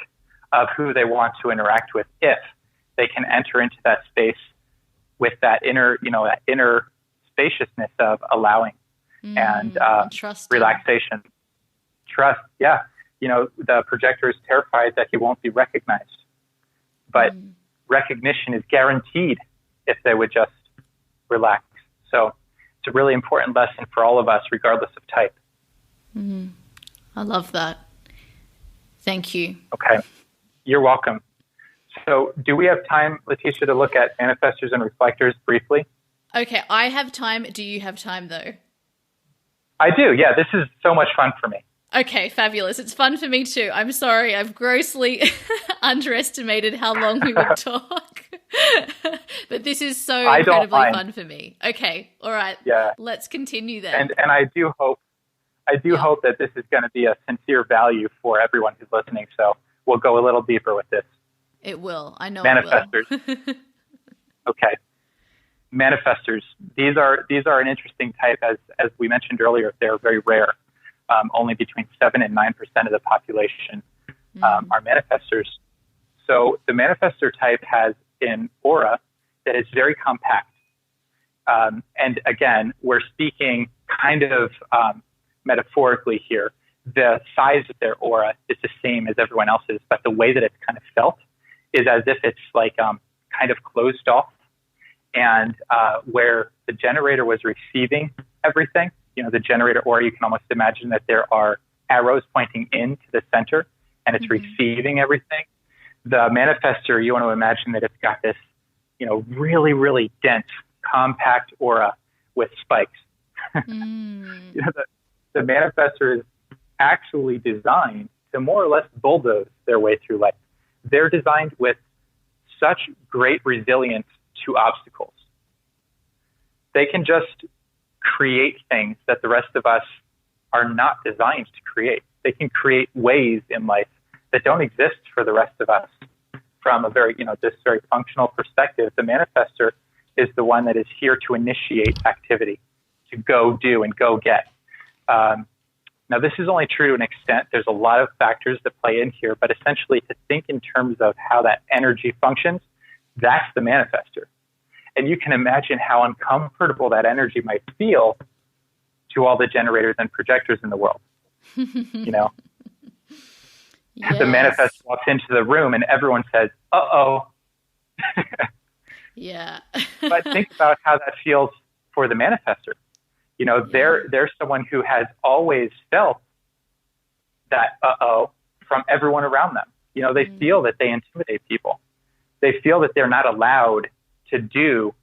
of who they want to interact with if they can enter into that space with that inner spaciousness of allowing and relaxation. Trust, yeah. The projector is terrified that he won't be recognized, but recognition is guaranteed if they would just relax. So it's a really important lesson for all of us, regardless of type. I love that. Thank you. Okay. You're welcome. So do we have time, Leticia, to look at manifestors and reflectors briefly? Okay. I have time. Do you have time, though? I do. Yeah. This is so much fun for me. Okay, fabulous. It's fun for me too. I'm sorry, I've grossly underestimated how long we would talk. But this is so incredibly fun for me. Okay, all right. Yeah. Let's continue then. And I do hope that this is going to be a sincere value for everyone who's listening. So we'll go a little deeper with this. It will. I know Manifestors. It will. Okay. Manifestors. These are an interesting type, as we mentioned earlier. They're very rare. Only between 7 and 9% of the population are manifestors. So the manifestor type has an aura that is very compact. And again, we're speaking kind of metaphorically here. the size of their aura is the same as everyone else's, but the way that it's kind of felt is as if it's like kind of closed off, and where the generator was receiving everything, the generator aura, you can almost imagine that there are arrows pointing into the center, and it's receiving everything. The manifestor, you want to imagine that it's got this, really, really dense, compact aura with spikes. The manifestor is actually designed to more or less bulldoze their way through life. They're designed with such great resilience to obstacles. They can just create things that the rest of us are not designed to create. They can create ways in life that don't exist for the rest of us. From a very, this very functional perspective, the manifestor is the one that is here to initiate activity, to go do and go get. Now, this is only true to an extent. There's a lot of factors that play in here, but essentially to think in terms of how that energy functions, that's the manifestor. And you can imagine how uncomfortable that energy might feel to all the generators and projectors in the world. Yes. The manifestor walks into the room and everyone says, uh-oh. Yeah. But think about how that feels for the manifestor. They're someone who has always felt that uh-oh from everyone around them. They feel that they intimidate people. They feel that they're not allowed to do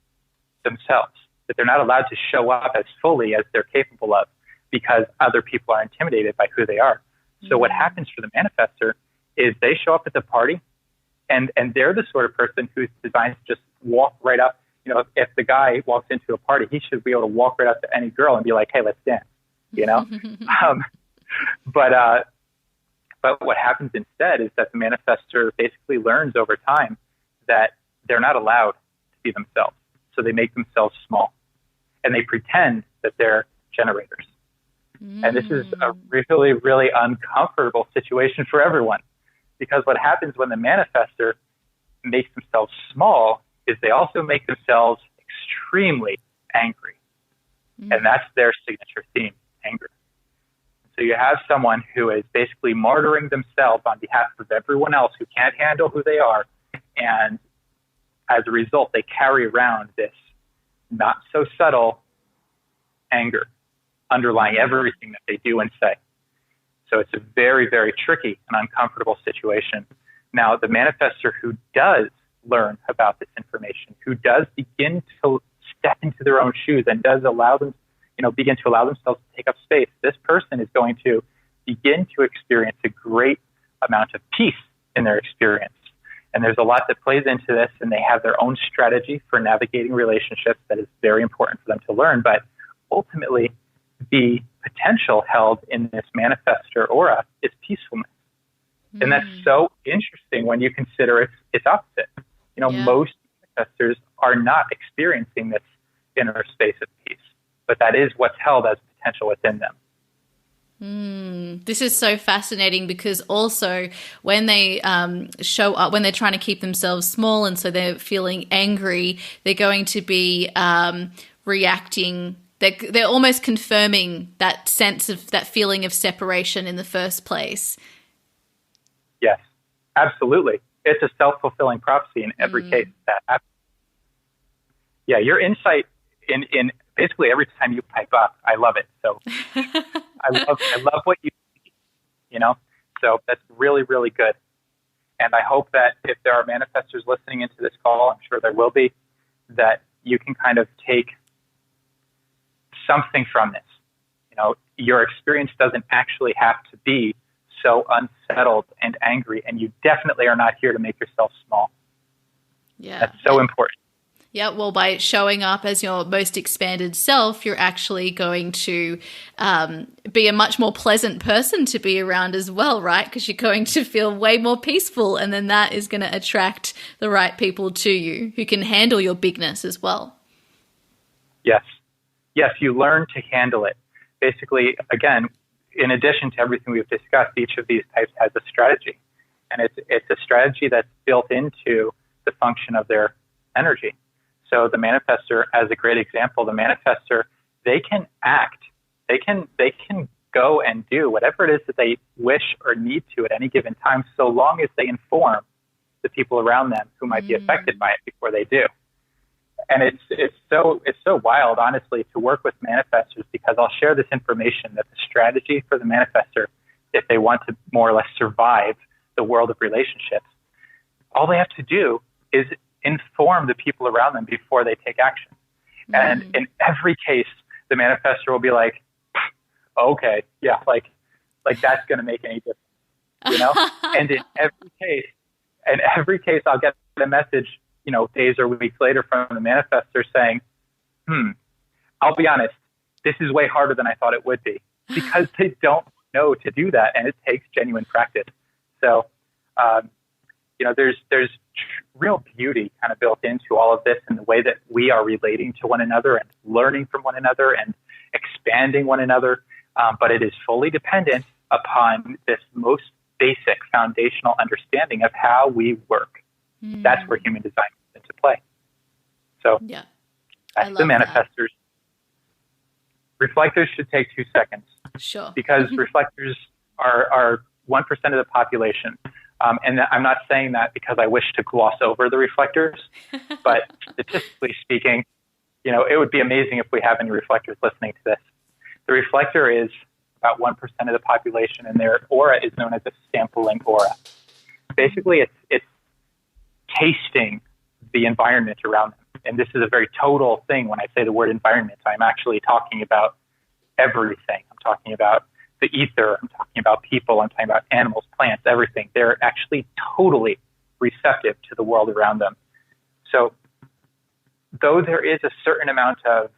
themselves, that they're not allowed to show up as fully as they're capable of because other people are intimidated by who they are. So what happens for the manifestor is they show up at the party and they're the sort of person who's designed to just walk right up. If the guy walks into a party, he should be able to walk right up to any girl and be like, hey, let's dance, But what happens instead is that the manifestor basically learns over time that they're not allowed to be themselves. So they make themselves small and they pretend that they're generators. And this is a really, really uncomfortable situation for everyone, because what happens when the manifestor makes themselves small is they also make themselves extremely angry. And that's their signature theme, anger. So you have someone who is basically martyring themselves on behalf of everyone else who can't handle who they are. And as a result, they carry around this not so subtle anger underlying everything that they do and say. So it's a very, very tricky and uncomfortable situation. Now, the manifestor who does learn about this information, who does begin to step into their own shoes and does allow them, begin to allow themselves to take up space, this person is going to begin to experience a great amount of peace in their experience. And there's a lot that plays into this, and they have their own strategy for navigating relationships that is very important for them to learn. But ultimately, the potential held in this manifestor aura is peacefulness. And that's so interesting when you consider its opposite. Most manifestors are not experiencing this inner space of peace, but that is what's held as potential within them. This is so fascinating, because also when they show up, when they're trying to keep themselves small and so they're feeling angry, they're going to be reacting. They're almost confirming that sense of that feeling of separation in the first place. Yes, absolutely. It's a self-fulfilling prophecy in every case that happens. Yeah, your insight in basically every time you pipe up, I love it. So I love what you see, so that's really, really good. And I hope that if there are manifestors listening into this call, I'm sure there will be, that you can kind of take something from this. Your experience doesn't actually have to be so unsettled and angry, and you definitely are not here to make yourself small. Yeah. That's so important. Yeah, well, by showing up as your most expanded self, you're actually going to be a much more pleasant person to be around as well, right? Because you're going to feel way more peaceful, and then that is going to attract the right people to you who can handle your bigness as well. Yes. Yes, you learn to handle it. Basically, again, in addition to everything we've discussed, each of these types has a strategy. And it's a strategy that's built into the function of their energy. So the manifestor, as a great example, the manifestor, they can act, they can go and do whatever it is that they wish or need to at any given time, so long as they inform the people around them who might be affected by it before they do. And it's so wild, honestly, to work with manifestors, because I'll share this information that the strategy for the manifestor, if they want to more or less survive the world of relationships, all they have to do is inform the people around them before they take action. And in every case, the manifestor will be like, okay, yeah, like that's going to make any difference, you know? And in every case, I'll get a message, you know, days or weeks later from the manifestor saying, I'll be honest, this is way harder than I thought it would be, because they don't know to do that, and it takes genuine practice. So, you know, there's real beauty kind of built into all of this, in the way that we are relating to one another and learning from one another and expanding one another. But it is fully dependent upon this most basic foundational understanding of how we work. That's where human design comes into play. So that's the manifestors. That. Reflectors should take 2 seconds. Sure. Because reflectors are 1% of the population. And I'm not saying that because I wish to gloss over the reflectors, but statistically speaking, you know, it would be amazing if we have any reflectors listening to this. The reflector is about 1% of the population, and their aura is known as a sampling aura. Basically, it's tasting the environment around them. And this is a very total thing. When I say the word environment, I'm actually talking about everything. I'm talking about the ether. I'm talking about people. I'm talking about animals, plants, everything. They're actually totally receptive to the world around them. So though there is a certain amount of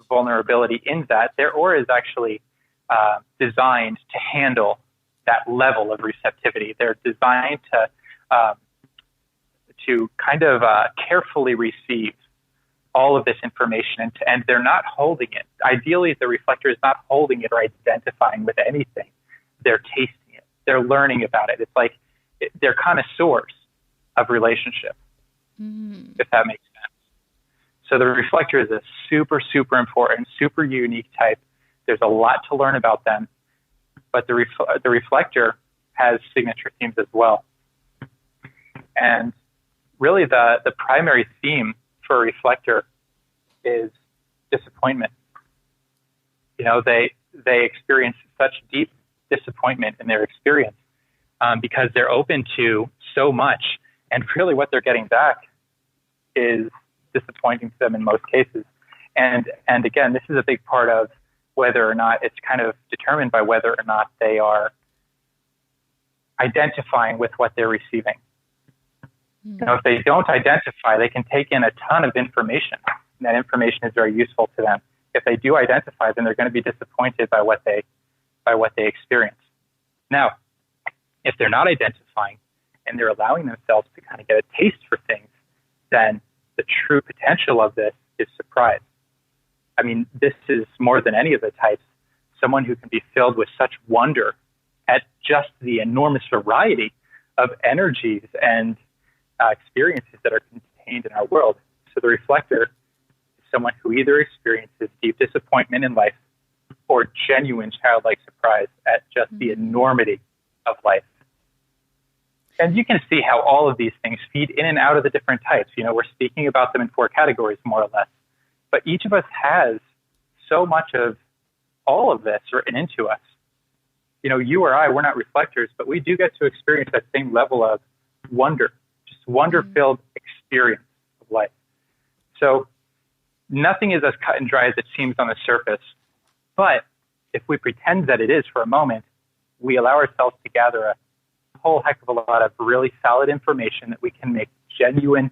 vulnerability in that, their aura is actually designed to handle that level of receptivity. They're designed to kind of carefully receive all of this information, and they're not holding it. Ideally, the reflector is not holding it or identifying with anything. They're tasting it. They're learning about it. It's like they're connoisseurs of relationship, if that makes sense. So the reflector is a super, super important, super unique type. There's a lot to learn about them, but the reflector has signature themes as well. And really the primary theme for a reflector is disappointment. You know, they experience such deep disappointment in their experience because they're open to so much, and really what they're getting back is disappointing to them in most cases. And again, this is a big part of whether or not it's kind of determined by whether or not they are identifying with what they're receiving. You know, if they don't identify, they can take in a ton of information, and that information is very useful to them. If they do identify, then they're going to be disappointed by what they experience. Now, if they're not identifying and they're allowing themselves to kind of get a taste for things, then the true potential of this is surprise. I mean, this is more than any of the types, someone who can be filled with such wonder at just the enormous variety of energies and experiences that are contained in our world. So the reflector is someone who either experiences deep disappointment in life or genuine childlike surprise at just the enormity of life. And you can see how all of these things feed in and out of the different types. You know, we're speaking about them in 4 categories, more or less. But each of us has so much of all of this written into us. You know, you or I, we're not reflectors, but we do get to experience that same level of wonder, just wonder-filled experience of life. So nothing is as cut and dry as it seems on the surface. But if we pretend that it is for a moment, we allow ourselves to gather a whole heck of a lot of really solid information that we can make genuine,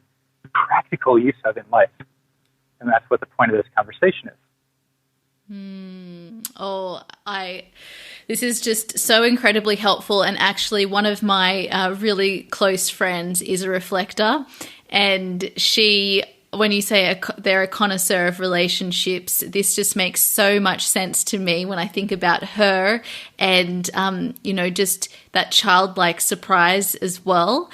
practical use of in life. And that's what the point of this conversation is. This is just so incredibly helpful. And actually, one of my really close friends is a reflector. And she, when you say they're a connoisseur of relationships, this just makes so much sense to me when I think about her and, you know, just that childlike surprise as well.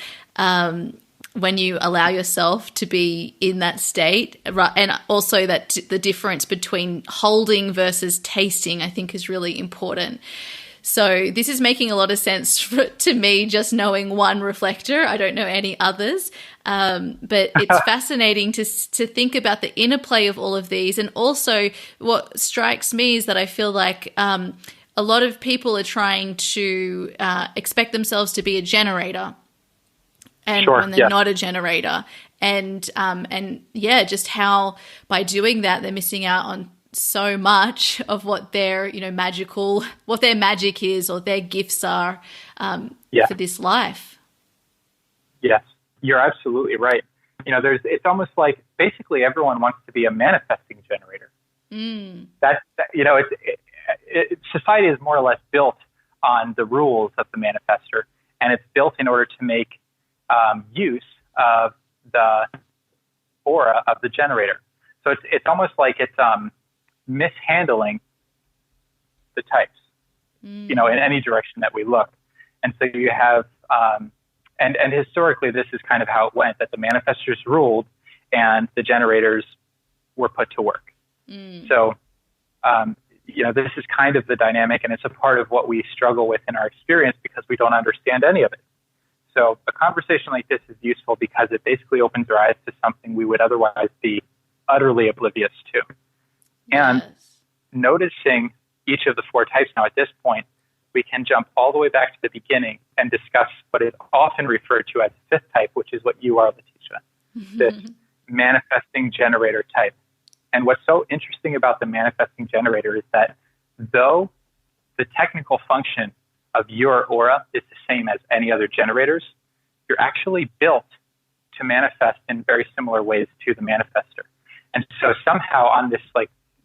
when you allow yourself to be in that state, and also that the difference between holding versus tasting, I think, is really important. So this is making a lot of sense to me, just knowing one reflector. I don't know any others, but it's fascinating to think about the interplay of all of these. And also what strikes me is that I feel like a lot of people are trying to expect themselves to be a generator, and when they're not a generator, and just how by doing that they're missing out on so much of what their what their magic is, or their gifts are for this life. Yes, you're absolutely right. It's almost like basically everyone wants to be a manifesting generator. Society is more or less built on the rules of the manifester, and it's built in order to make use of the aura of the generator. So it's almost like it's mishandling the types, in any direction that we look. And so you have, and historically this is kind of how it went, that the manifestors ruled and the generators were put to work. So, this is kind of the dynamic, and it's a part of what we struggle with in our experience because we don't understand any of it. So a conversation like this is useful because it basically opens our eyes to something we would otherwise be utterly oblivious to. And noticing each of the four types now at this point, we can jump all the way back to the beginning and discuss what is often referred to as the fifth type, which is what you are, Leticia, this manifesting generator type. And what's so interesting about the manifesting generator is that though the technical function of your aura is the same as any other generators, you're actually built to manifest in very similar ways to the manifester. And so somehow on this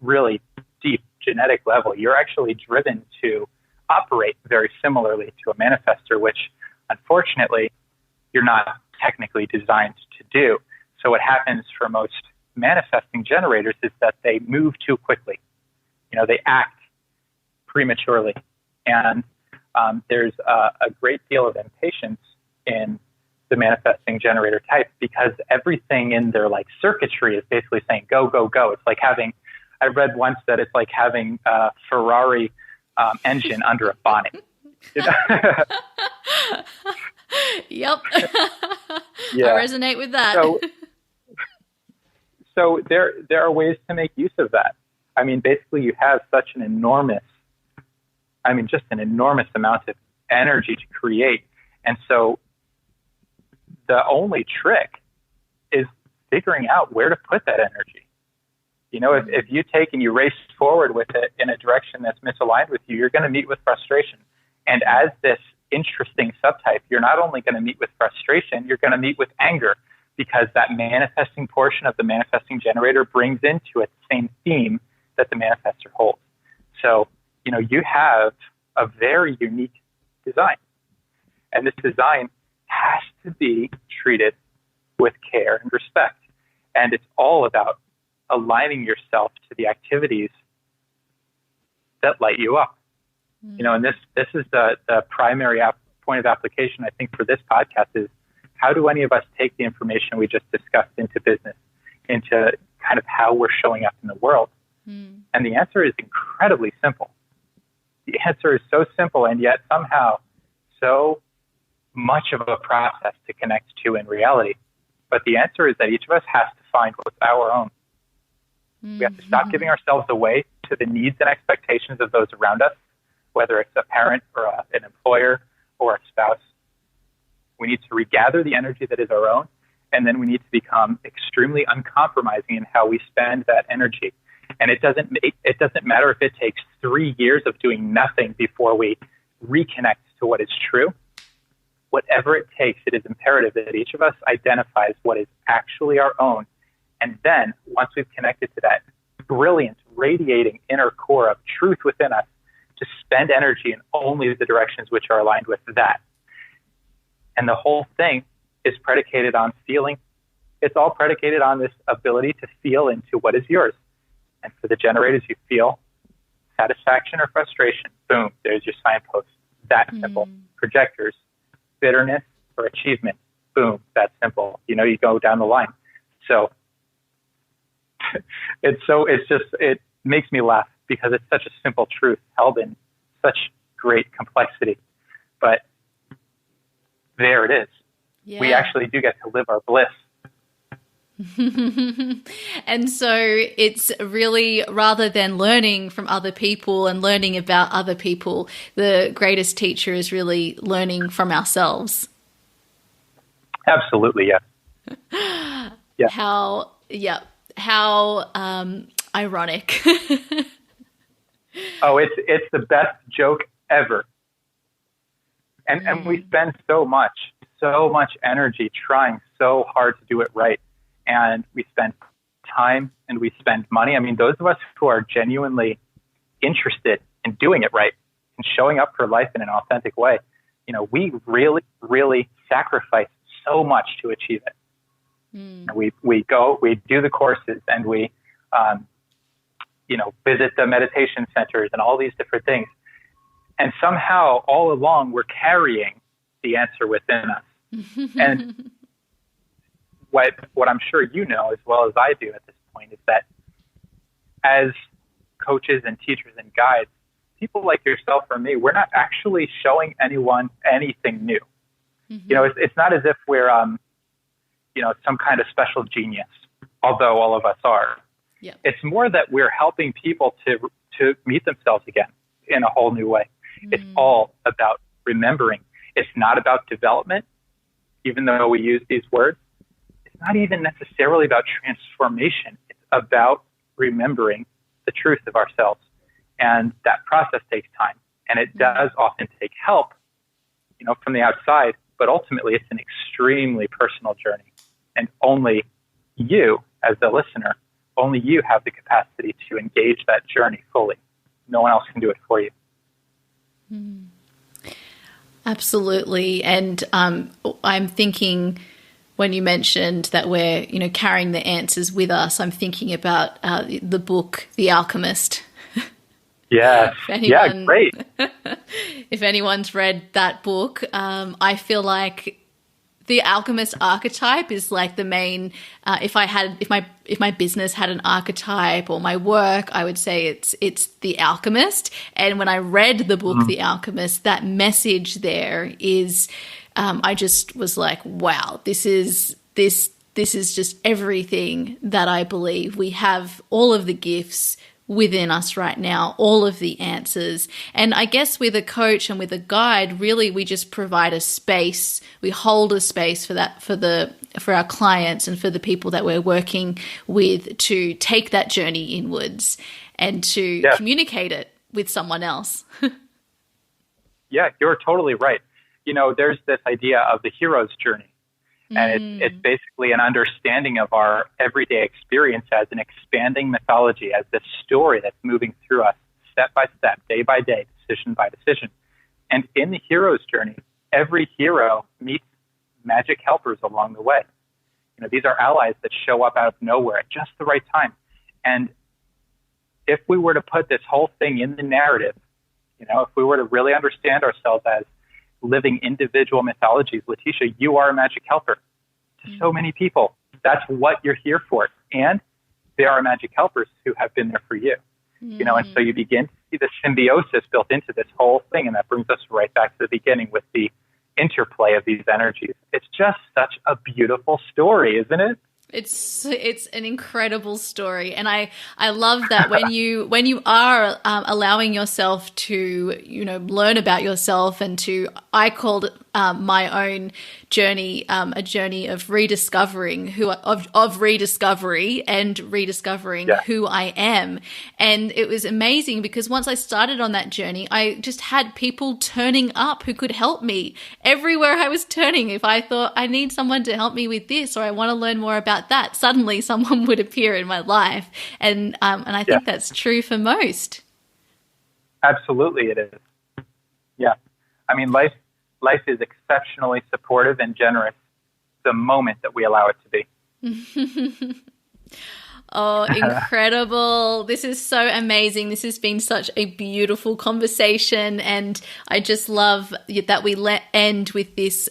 really deep genetic level, you're actually driven to operate very similarly to a manifester, which unfortunately you're not technically designed to do. So what happens for most manifesting generators is that they move too quickly. They act prematurely. And there's a great deal of impatience in the manifesting generator type because everything in their circuitry is basically saying, go, go, go. It's like I read once that it's like having a Ferrari engine under a bonnet. Yep. I resonate with that. So there are ways to make use of that. I mean, basically you have such an enormous amount of energy to create. And so the only trick is figuring out where to put that energy. If you take and you race forward with it in a direction that's misaligned with you, you're going to meet with frustration. And as this interesting subtype, you're not only going to meet with frustration, you're going to meet with anger, because that manifesting portion of the manifesting generator brings into it the same theme that the manifestor holds. So, you have a very unique design. And this design has to be treated with care and respect. And it's all about aligning yourself to the activities that light you up. And this is the primary point of application, I think, for this podcast is how do any of us take the information we just discussed into business, into kind of how we're showing up in the world? And the answer is incredibly simple. The answer is so simple and yet somehow so much of a process to connect to in reality. But the answer is that each of us has to find what's our own. We have to stop giving ourselves away to the needs and expectations of those around us, whether it's a parent or an employer or a spouse. We need to regather the energy that is our own, and then we need to become extremely uncompromising in how we spend that energy. And it doesn't matter if it takes 3 years of doing nothing before we reconnect to what is true. Whatever it takes, it is imperative that each of us identifies what is actually our own. And then once we've connected to that brilliant, radiating inner core of truth within us, to spend energy in only the directions which are aligned with that. And the whole thing is predicated on feeling. It's all predicated on this ability to feel into what is yours. And for the generators, you feel satisfaction or frustration. Boom, there's your signpost. That simple. Projectors, bitterness or achievement. boom, that's simple. You go down the line. So it makes me laugh because it's such a simple truth held in such great complexity. But there it is. Yeah. We actually do get to live our bliss. And so it's really, rather than learning from other people and learning about other people, the greatest teacher is really learning from ourselves. Absolutely, yeah. Yeah. How ironic. Oh, it's the best joke ever. And we spend so much energy trying so hard to do it right. And we spend time and we spend money. I mean, those of us who are genuinely interested in doing it right and showing up for life in an authentic way, we really, really sacrifice so much to achieve it. We do the courses and we, visit the meditation centers and all these different things. And somehow all along we're carrying the answer within us. And what I'm sure you know as well as I do at this point is that as coaches and teachers and guides, people like yourself or me, we're not actually showing anyone anything new. It's not as if we're, some kind of special genius, although all of us are. Yeah. It's more that we're helping people to meet themselves again in a whole new way. It's all about remembering. It's not about development, even though we use these words. It's not even necessarily about transformation. It's about remembering the truth of ourselves. And that process takes time. And it does often take help, from the outside, but ultimately it's an extremely personal journey. And only you, as the listener, only you have the capacity to engage that journey fully. No one else can do it for you. Absolutely. And I'm thinking, when you mentioned that we're, carrying the answers with us, I'm thinking about the book, The Alchemist. Yes. Yeah, great. If anyone's read that book, I feel like the Alchemist Archetype is like the main. If my business had an archetype or my work, I would say it's the Alchemist. And when I read the book, The Alchemist, that message there is, I just was like, wow, this is just everything that I believe. We have all of the gifts within us right now, all of the answers. And I guess with a coach and with a guide, really we just provide a space. We hold a space for that, for our clients and for the people that we're working with to take that journey inwards and to communicate it with someone else. Yeah, you're totally right. There's this idea of the hero's journey. And it's basically an understanding of our everyday experience as an expanding mythology, as this story that's moving through us step by step, day by day, decision by decision. And in the hero's journey, every hero meets magic helpers along the way. These are allies that show up out of nowhere at just the right time. And if we were to put this whole thing in the narrative, if we were to really understand ourselves as living individual mythologies, Leticia, you are a magic helper to so many people. That's what you're here for. And there are magic helpers who have been there for you. And so you begin to see the symbiosis built into this whole thing. And that brings us right back to the beginning with the interplay of these energies. It's just such a beautiful story, isn't it? It's an incredible story, and I love that when you are allowing yourself to learn about yourself and to, I called it my own journey, a journey of rediscovering rediscovery and rediscovering who I am. And it was amazing because once I started on that journey, I just had people turning up who could help me everywhere I was turning. If I thought I need someone to help me with this, or I want to learn more about that, suddenly someone would appear in my life. And I think that's true for most. Absolutely it is. Yeah. I mean, life is exceptionally supportive and generous the moment that we allow it to be. Oh, incredible. This is so amazing. This has been such a beautiful conversation, and I just love that we end with this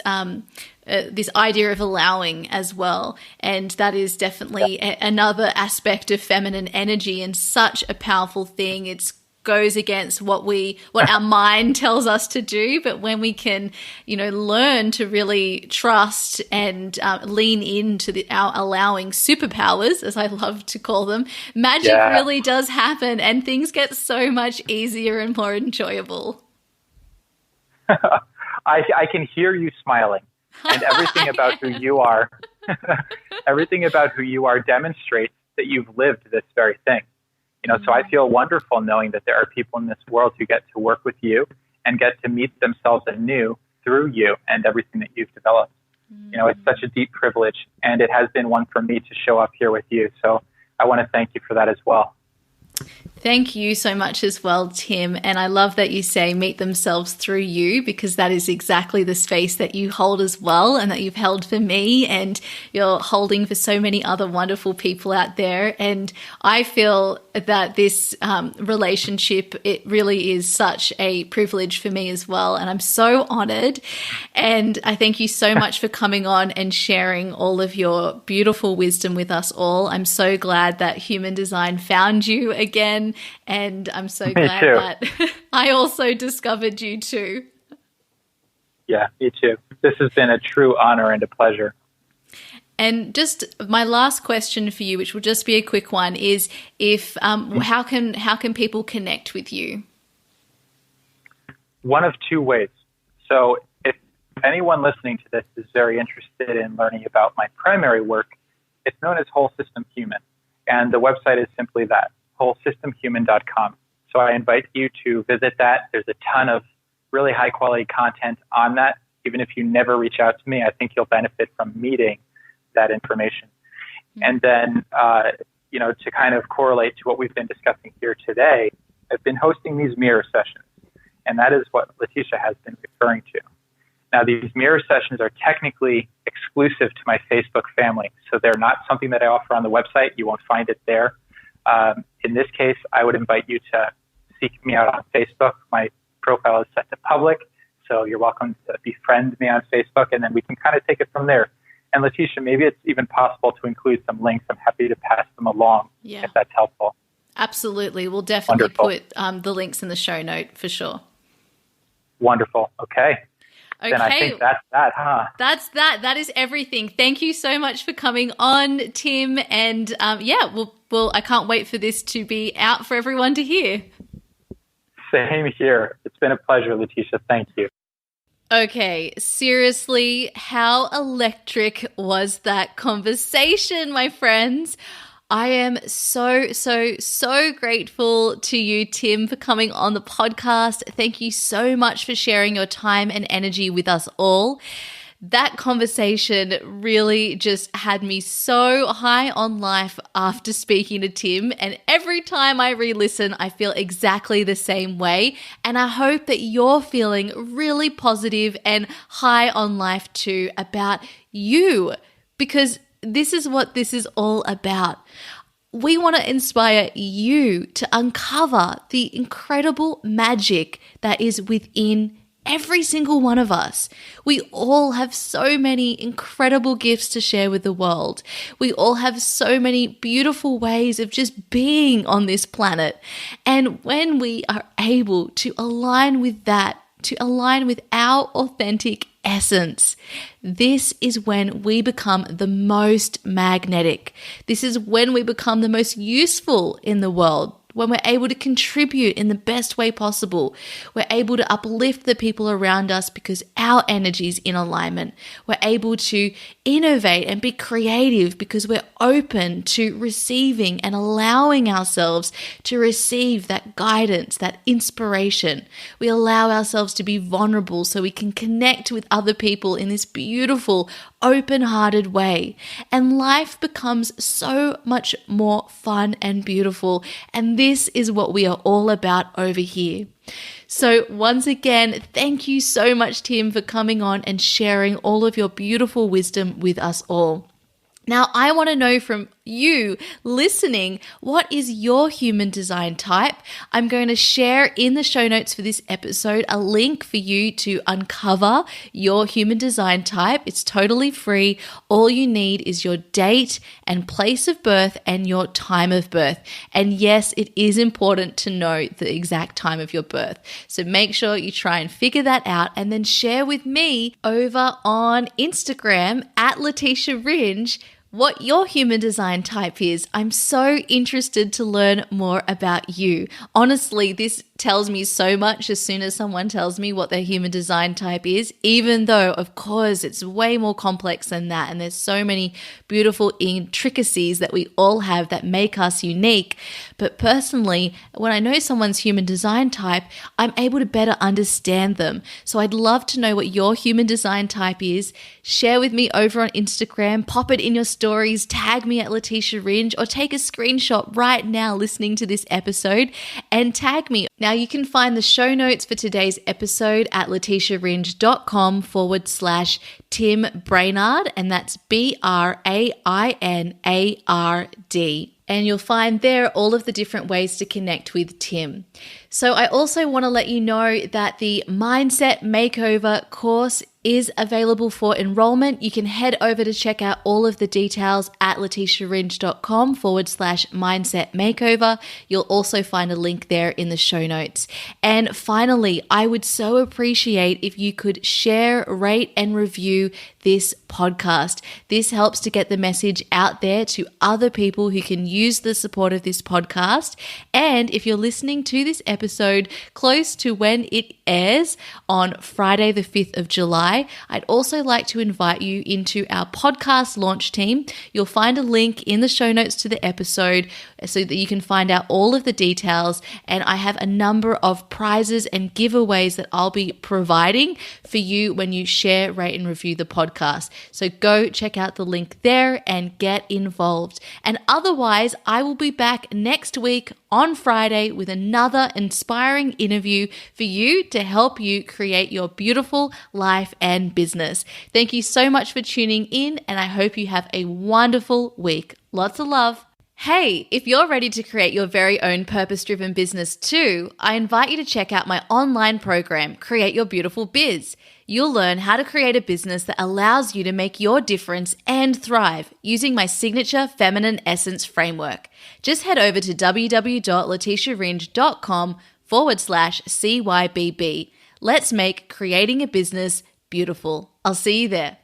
this idea of allowing as well. And that is definitely another aspect of feminine energy and such a powerful thing. It's goes against what our mind tells us to do, but when we can, learn to really trust and lean into our allowing superpowers, as I love to call them, magic really does happen, and things get so much easier and more enjoyable. I can hear you smiling, and everything about who you are, demonstrates that you've lived this very thing. So I feel wonderful knowing that there are people in this world who get to work with you and get to meet themselves anew through you and everything that you've developed. It's such a deep privilege, and it has been one for me to show up here with you. So I want to thank you for that as well. Thank you so much as well, Tim. And I love that you say meet themselves through you, because that is exactly the space that you hold as well, and that you've held for me, and you're holding for so many other wonderful people out there. And I feel that this relationship, it really is such a privilege for me as well. And I'm so honored. And I thank you so much for coming on and sharing all of your beautiful wisdom with us all. I'm so glad that human design found you again. And I'm so glad that I also discovered you too. Yeah, me too. This has been a true honor and a pleasure. And just my last question for you, which will just be a quick one, is how can people connect with you? One of two ways. So if anyone listening to this is very interested in learning about my primary work, it's known as Whole System Human. And the website is simply that, wholesystemhuman.com. So I invite you to visit that. There's a ton of really high quality content on that. Even if you never reach out to me, I think you'll benefit from meeting that information. And then, to kind of correlate to what we've been discussing here today, I've been hosting these mirror sessions. And that is what Leticia has been referring to. Now, these mirror sessions are technically exclusive to my Facebook family. So they're not something that I offer on the website. You won't find it there. In this case, I would invite you to seek me out on Facebook. My profile is set to public, so you're welcome to befriend me on Facebook, and then we can kind of take it from there. And Leticia, maybe it's even possible to include some links. I'm happy to pass them along if that's helpful. Absolutely. We'll definitely put the links in the show note for sure. Wonderful. Okay. Then I think that's that, huh? That's that. That is everything. Thank you so much for coming on, Tim. And we'll I can't wait for this to be out for everyone to hear. Same here. It's been a pleasure, Leticia. Thank you. Okay, seriously, how electric was that conversation, my friends? I am so, so, so grateful to you, Tim, for coming on the podcast. Thank you so much for sharing your time and energy with us all. That conversation really just had me so high on life after speaking to Tim, and every time I re-listen, I feel exactly the same way, and I hope that you're feeling really positive and high on life too about you, because this is what this is all about. We want to inspire you to uncover the incredible magic that is within every single one of us. We all have so many incredible gifts to share with the world. We all have so many beautiful ways of just being on this planet. And when we are able to align with that, to align with our authentic essence, this is when we become the most magnetic. This is when we become the most useful in the world. When we're able to contribute in the best way possible. We're able to uplift the people around us because our energy is in alignment. We're able to innovate and be creative because we're open to receiving and allowing ourselves to receive that guidance, that inspiration. We allow ourselves to be vulnerable so we can connect with other people in this beautiful, open-hearted way. And life becomes so much more fun and beautiful. And this is what we are all about over here. So once again, thank you so much, Tim, for coming on and sharing all of your beautiful wisdom with us all. Now, I want to know from you listening, what is your human design type? I'm going to share in the show notes for this episode a link for you to uncover your human design type. It's totally free. All you need is your date and place of birth and your time of birth. And yes, it is important to know the exact time of your birth. So make sure you try and figure that out and then share with me over on Instagram at Leticia Ringe what your human design type is. I'm so interested to learn more about you. Honestly, this tells me so much as soon as someone tells me what their human design type is, even though, of course, it's way more complex than that. And there's so many beautiful intricacies that we all have that make us unique. But personally, when I know someone's human design type, I'm able to better understand them. So I'd love to know what your human design type is. Share with me over on Instagram, pop it in your stories, tag me at Leticia Ringe, or take a screenshot right now listening to this episode and tag me. Now, you can find the show notes for today's episode at leticiaringe.com/Tim Brainard, and that's BRAINARD. And you'll find there all of the different ways to connect with Tim. So I also want to let you know that the Mindset Makeover course is available for enrollment. You can head over to check out all of the details at leticiaringe.com/mindset makeover. You'll also find a link there in the show notes. And finally, I would so appreciate if you could share, rate, and review this podcast. This helps to get the message out there to other people who can use the support of this podcast. And if you're listening to this episode close to when it airs on Friday, the 5th of July, I'd also like to invite you into our podcast launch team. You'll find a link in the show notes to the episode so that you can find out all of the details. And I have a number of prizes and giveaways that I'll be providing for you when you share, rate, and review the podcast. So go check out the link there and get involved. And otherwise, I will be back next week on Friday with another inspiring interview for you to help you create your beautiful life and business. Thank you so much for tuning in, and I hope you have a wonderful week. Lots of love. Hey, if you're ready to create your very own purpose-driven business too, I invite you to check out my online program, Create Your Beautiful Biz. You'll learn how to create a business that allows you to make your difference and thrive using my signature feminine essence framework. Just head over to www.leticiaringe.com/CYBB. Let's make creating a business beautiful. I'll see you there.